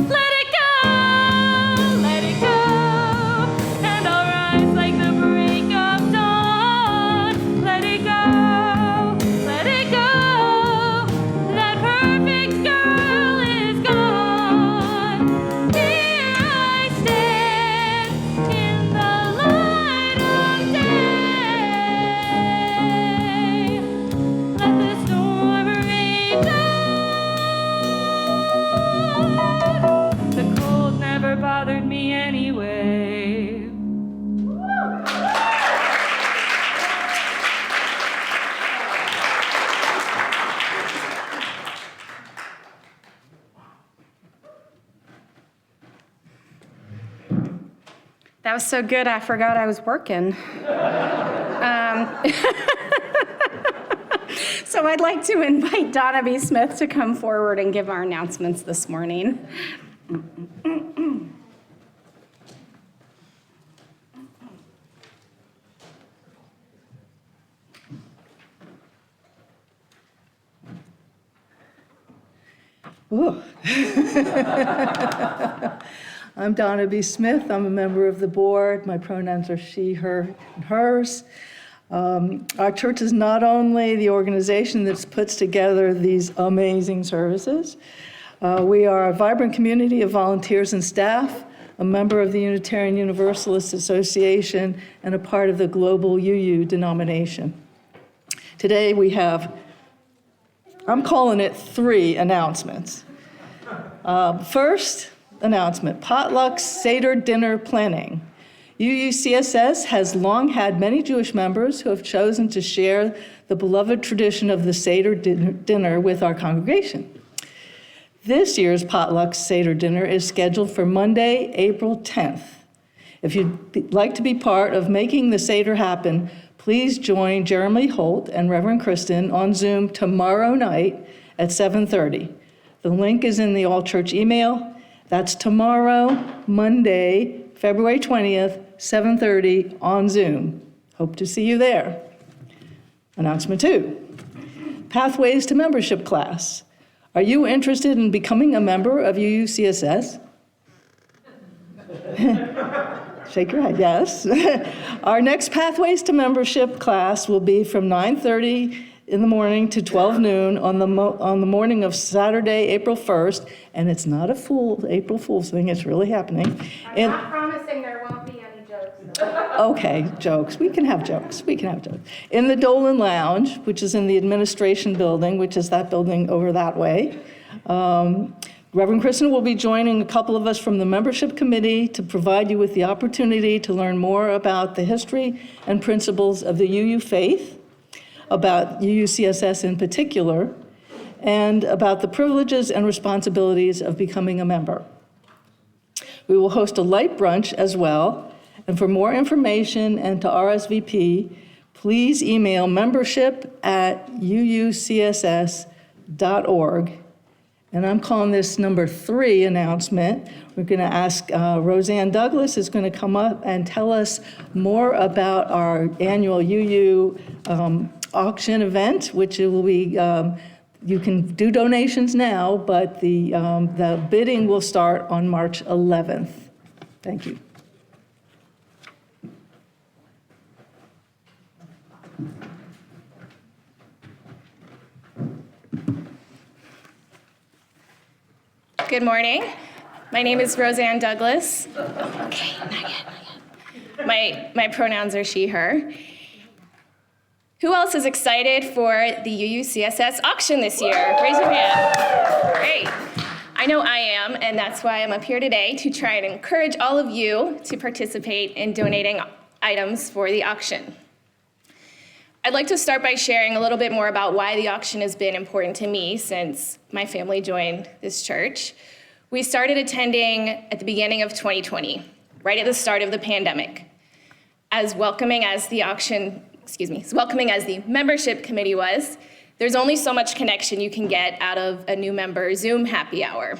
Let it go, and I'll rise like the break of dawn. Let it go, that perfect girl is gone. Here I stand in the light of day. Let the storm rage on. The cold never bothered me anyway. That was so good, I forgot I was working. So I'd like to invite Donna B. Smith to come forward and give our announcements this morning. Ooh. I'm Donna B. Smith. I'm a member of the board. My pronouns are she, her, and hers. Our church is not only the organization that puts together these amazing services, we are a vibrant community of volunteers and staff, a member of the Unitarian Universalists Association, and a part of the global UU denomination. Today we have, I'm calling it 3 announcements. First announcement, potluck Seder dinner planning. UUCSS has long had many Jewish members who have chosen to share the beloved tradition of the Seder dinner with our congregation. This year's potluck Seder dinner is scheduled for Monday, April 10th. If you'd like to be part of making the Seder happen, please join Jeremy Holt and Reverend Kristin on Zoom tomorrow night at 7:30. The link is in the all-church email. That's tomorrow, Monday, February 20th, 7:30 on Zoom. Hope to see you there. Announcement 2, Pathways to Membership class. Are you interested in becoming a member of UUCSS? Shake your head, yes. Our next Pathways to Membership class will be from 9:30 in the morning to 12 noon on the morning of Saturday, April 1st, and it's not a April Fool's thing, it's really happening. I'm not promising there won't be any jokes. Okay, jokes. We can have jokes. In the Dolan Lounge, which is in the administration building, which is that building over that way. Reverend Kristin will be joining a couple of us from the membership committee to provide you with the opportunity to learn more about the history and principles of the UU faith, about UUCSS in particular, and about the privileges and responsibilities of becoming a member. We will host a light brunch as well, and for more information and to RSVP, please email membership@uucss.org. And I'm calling this number 3 announcement. We're going to ask Roseanne Douglas is going to come up and tell us more about our annual UU auction event, which it will be, you can do donations now, but the bidding will start on March 11th. Thank you. Good morning. My name is Roseanne Douglas. Okay, not yet. My pronouns are she, her. Who else is excited for the UUCSS auction this year? Raise your hand. Great. I know I am, and that's why I'm up here today, to try and encourage all of you to participate in donating items for the auction. I'd like to start by sharing a little bit more about why the auction has been important to me since my family joined this church. We started attending at the beginning of 2020, right at the start of the pandemic. As welcoming as the membership committee was, there's only so much connection you can get out of a new member Zoom happy hour.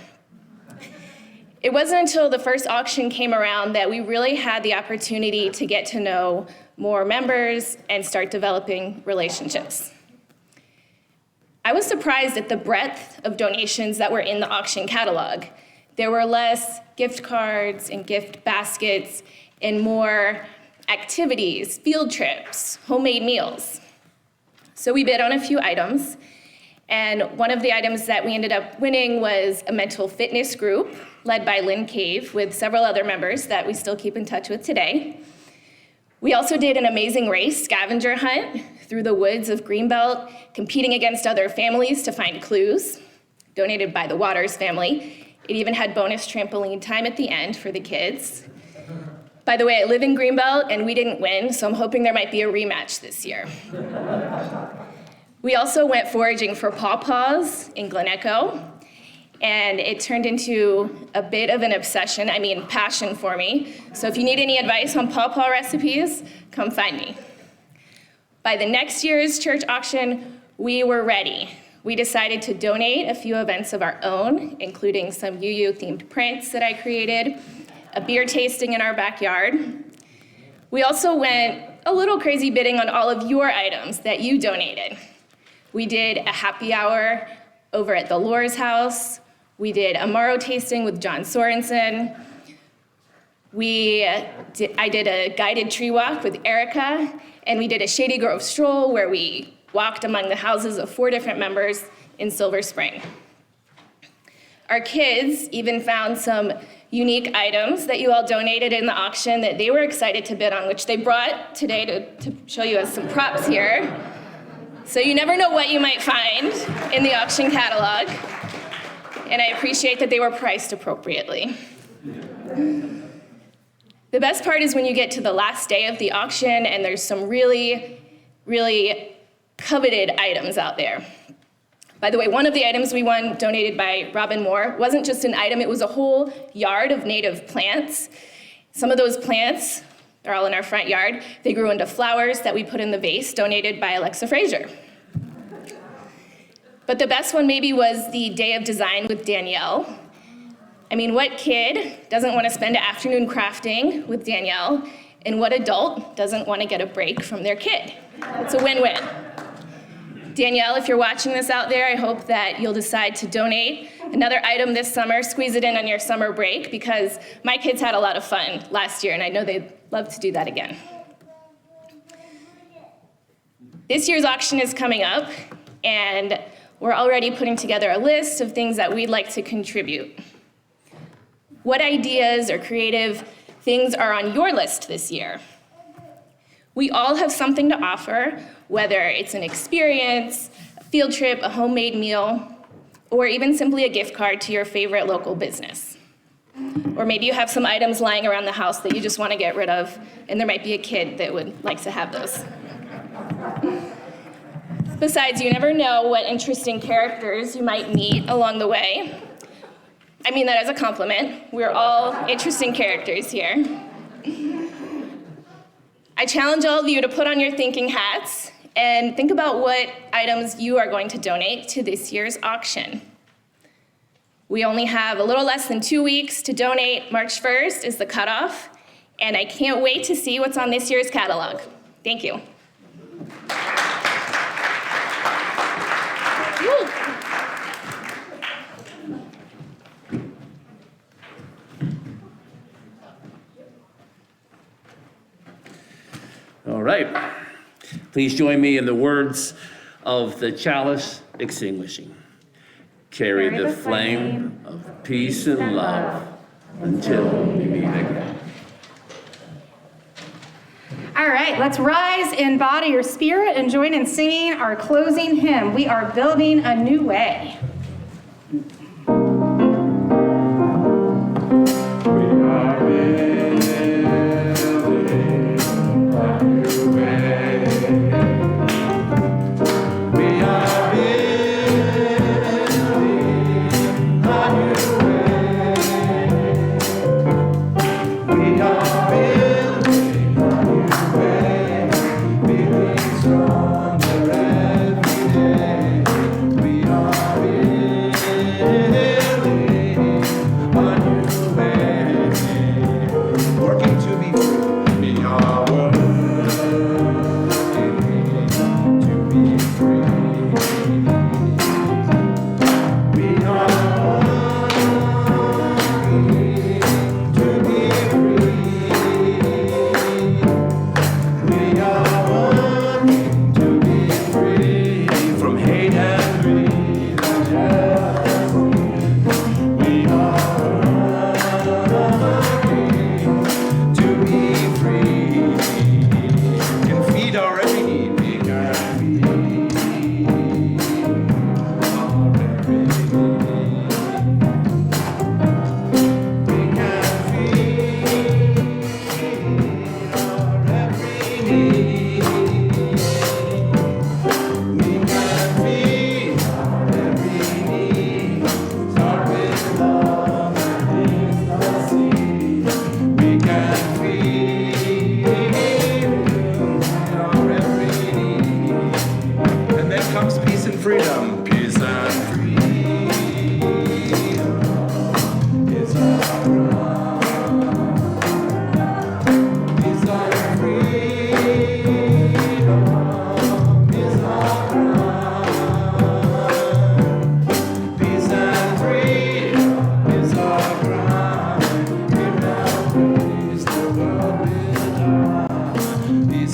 It wasn't until the first auction came around that we really had the opportunity to get to know more members and start developing relationships. I was surprised at the breadth of donations that were in the auction catalog. There were less gift cards and gift baskets and more activities, field trips, homemade meals. So we bid on a few items, and one of the items that we ended up winning was a mental fitness group led by Lynn Cave with several other members that we still keep in touch with today. We also did an amazing race scavenger hunt through the woods of Greenbelt, competing against other families to find clues, donated by the Waters family. It even had bonus trampoline time at the end for the kids. By the way, I live in Greenbelt and we didn't win, so I'm hoping there might be a rematch this year. We also went foraging for pawpaws in Glen Echo, and it turned into a bit of an obsession, passion for me. So if you need any advice on pawpaw recipes, come find me. By the next year's church auction, we were ready. We decided to donate a few events of our own, including some UU-themed prints that I created, a beer tasting in our backyard. We also went a little crazy bidding on all of your items that you donated. We did a happy hour over at the Lore's house. We did a Morrow tasting with John Sorensen. I did a guided tree walk with Erica, and we did a Shady Grove stroll where we walked among the houses of 4 different members in Silver Spring. Our kids even found some unique items that you all donated in the auction that they were excited to bid on, which they brought today to show you as some props here. So you never know what you might find in the auction catalog. And I appreciate that they were priced appropriately. The best part is when you get to the last day of the auction and there's some really, really coveted items out there. By the way, one of the items we won, donated by Robin Moore, wasn't just an item, it was a whole yard of native plants. Some of those plants are all in our front yard. They grew into flowers that we put in the vase, donated by Alexa Frazier. But the best one maybe was the Day of Design with Danielle. What kid doesn't want to spend an afternoon crafting with Danielle, and what adult doesn't want to get a break from their kid? It's a win-win. Danielle, if you're watching this out there, I hope that you'll decide to donate another item this summer, squeeze it in on your summer break, because my kids had a lot of fun last year, and I know they'd love to do that again. This year's auction is coming up, and we're already putting together a list of things that we'd like to contribute. What ideas or creative things are on your list this year? We all have something to offer, whether it's an experience, a field trip, a homemade meal, or even simply a gift card to your favorite local business. Or maybe you have some items lying around the house that you just want to get rid of, and there might be a kid that would like to have those. Besides, you never know what interesting characters you might meet along the way. I mean that as a compliment. We're all interesting characters here. I challenge all of you to put on your thinking hats and think about what items you are going to donate to this year's auction. We only have a little less than 2 weeks to donate. March 1st is the cutoff, and I can't wait to see what's on this year's catalog. Thank you. All right. Please join me in the words of the chalice extinguishing. Carry the flame of peace and love until we meet again. All right, let's rise in body or spirit and join in singing our closing hymn. We are building a new way. We are building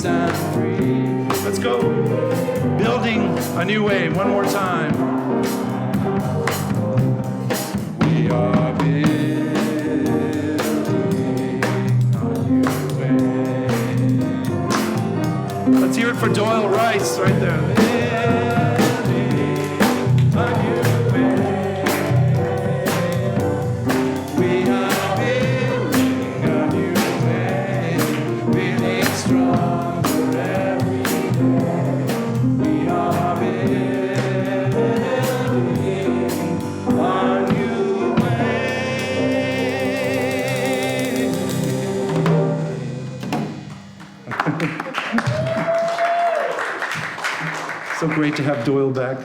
and free. Let's go. Building a new way, one more time. We are building a new way. Let's hear it for Doyle Rice right there. Building a new way. We are building a new way. Building stronger every day. We are building a new way. So great to have Doyle back.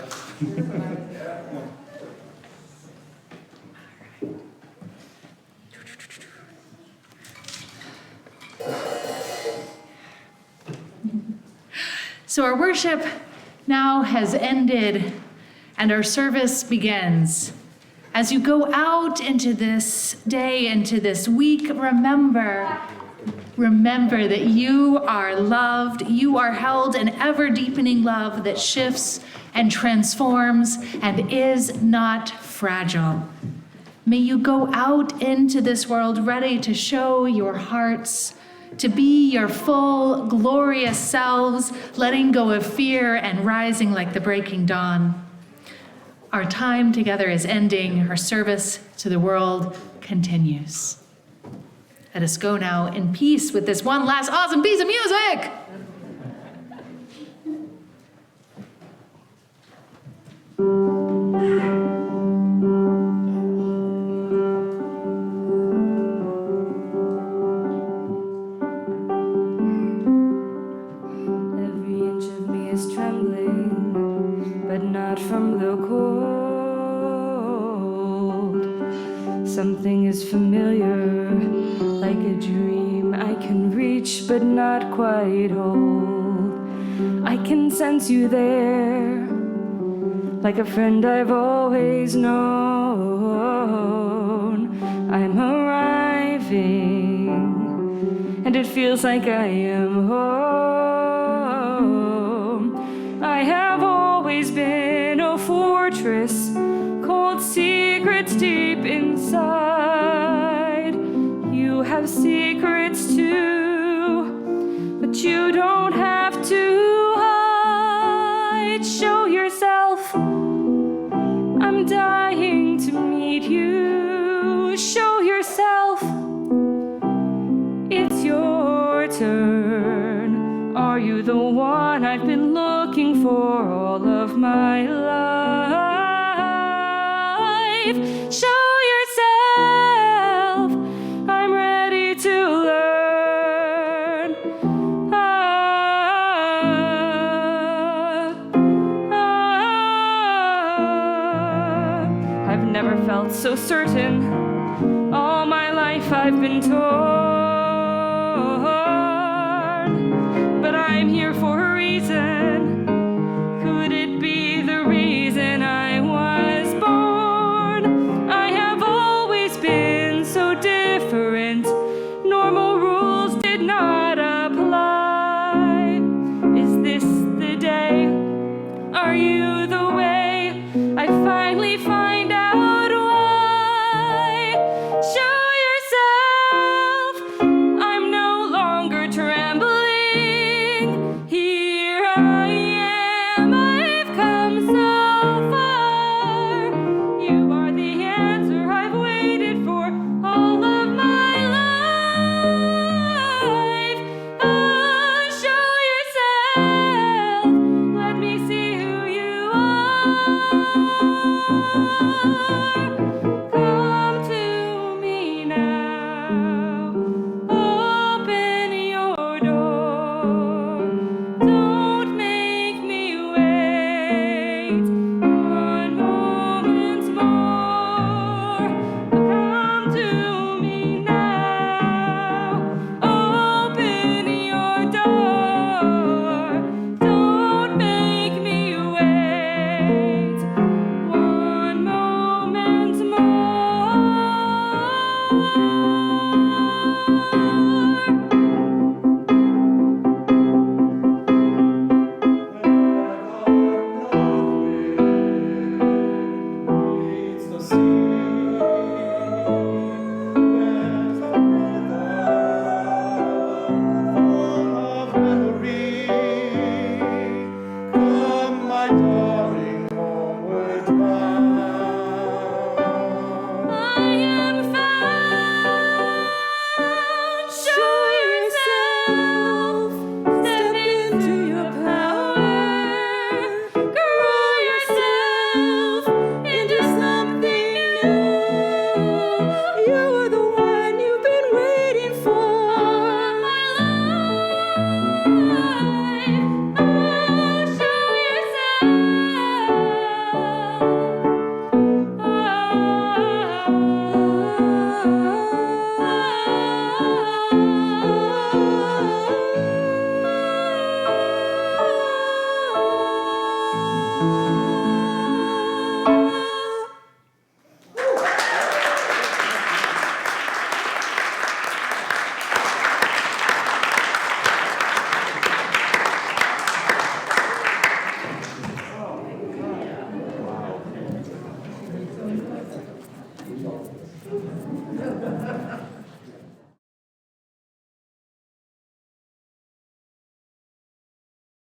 So our worship now has ended and our service begins. As you go out into this day, into this week, remember that you are loved, you are held in ever-deepening love that shifts and transforms and is not fragile. May you go out into this world ready to show your hearts, to be your full, glorious selves, letting go of fear and rising like the breaking dawn. Our time together is ending. Our service to the world continues. Let us go now in peace with this one last awesome piece of music. Every inch of me is trembling, but not from the cold. Something is familiar, like a dream I can reach, but not quite hold. I can sense you there, like a friend I've always known. I'm arriving, and it feels like I am home. I have always been a fortress, cold secrets deep inside. You have secrets too, but you don't have to hide. Show yourself, I'm dying to meet you. Show yourself, it's your turn. Are you the one I've been looking for all of my life? Show yourself, I'm ready to learn. I've never felt so certain. All my life I've been torn, but I'm here for a reason.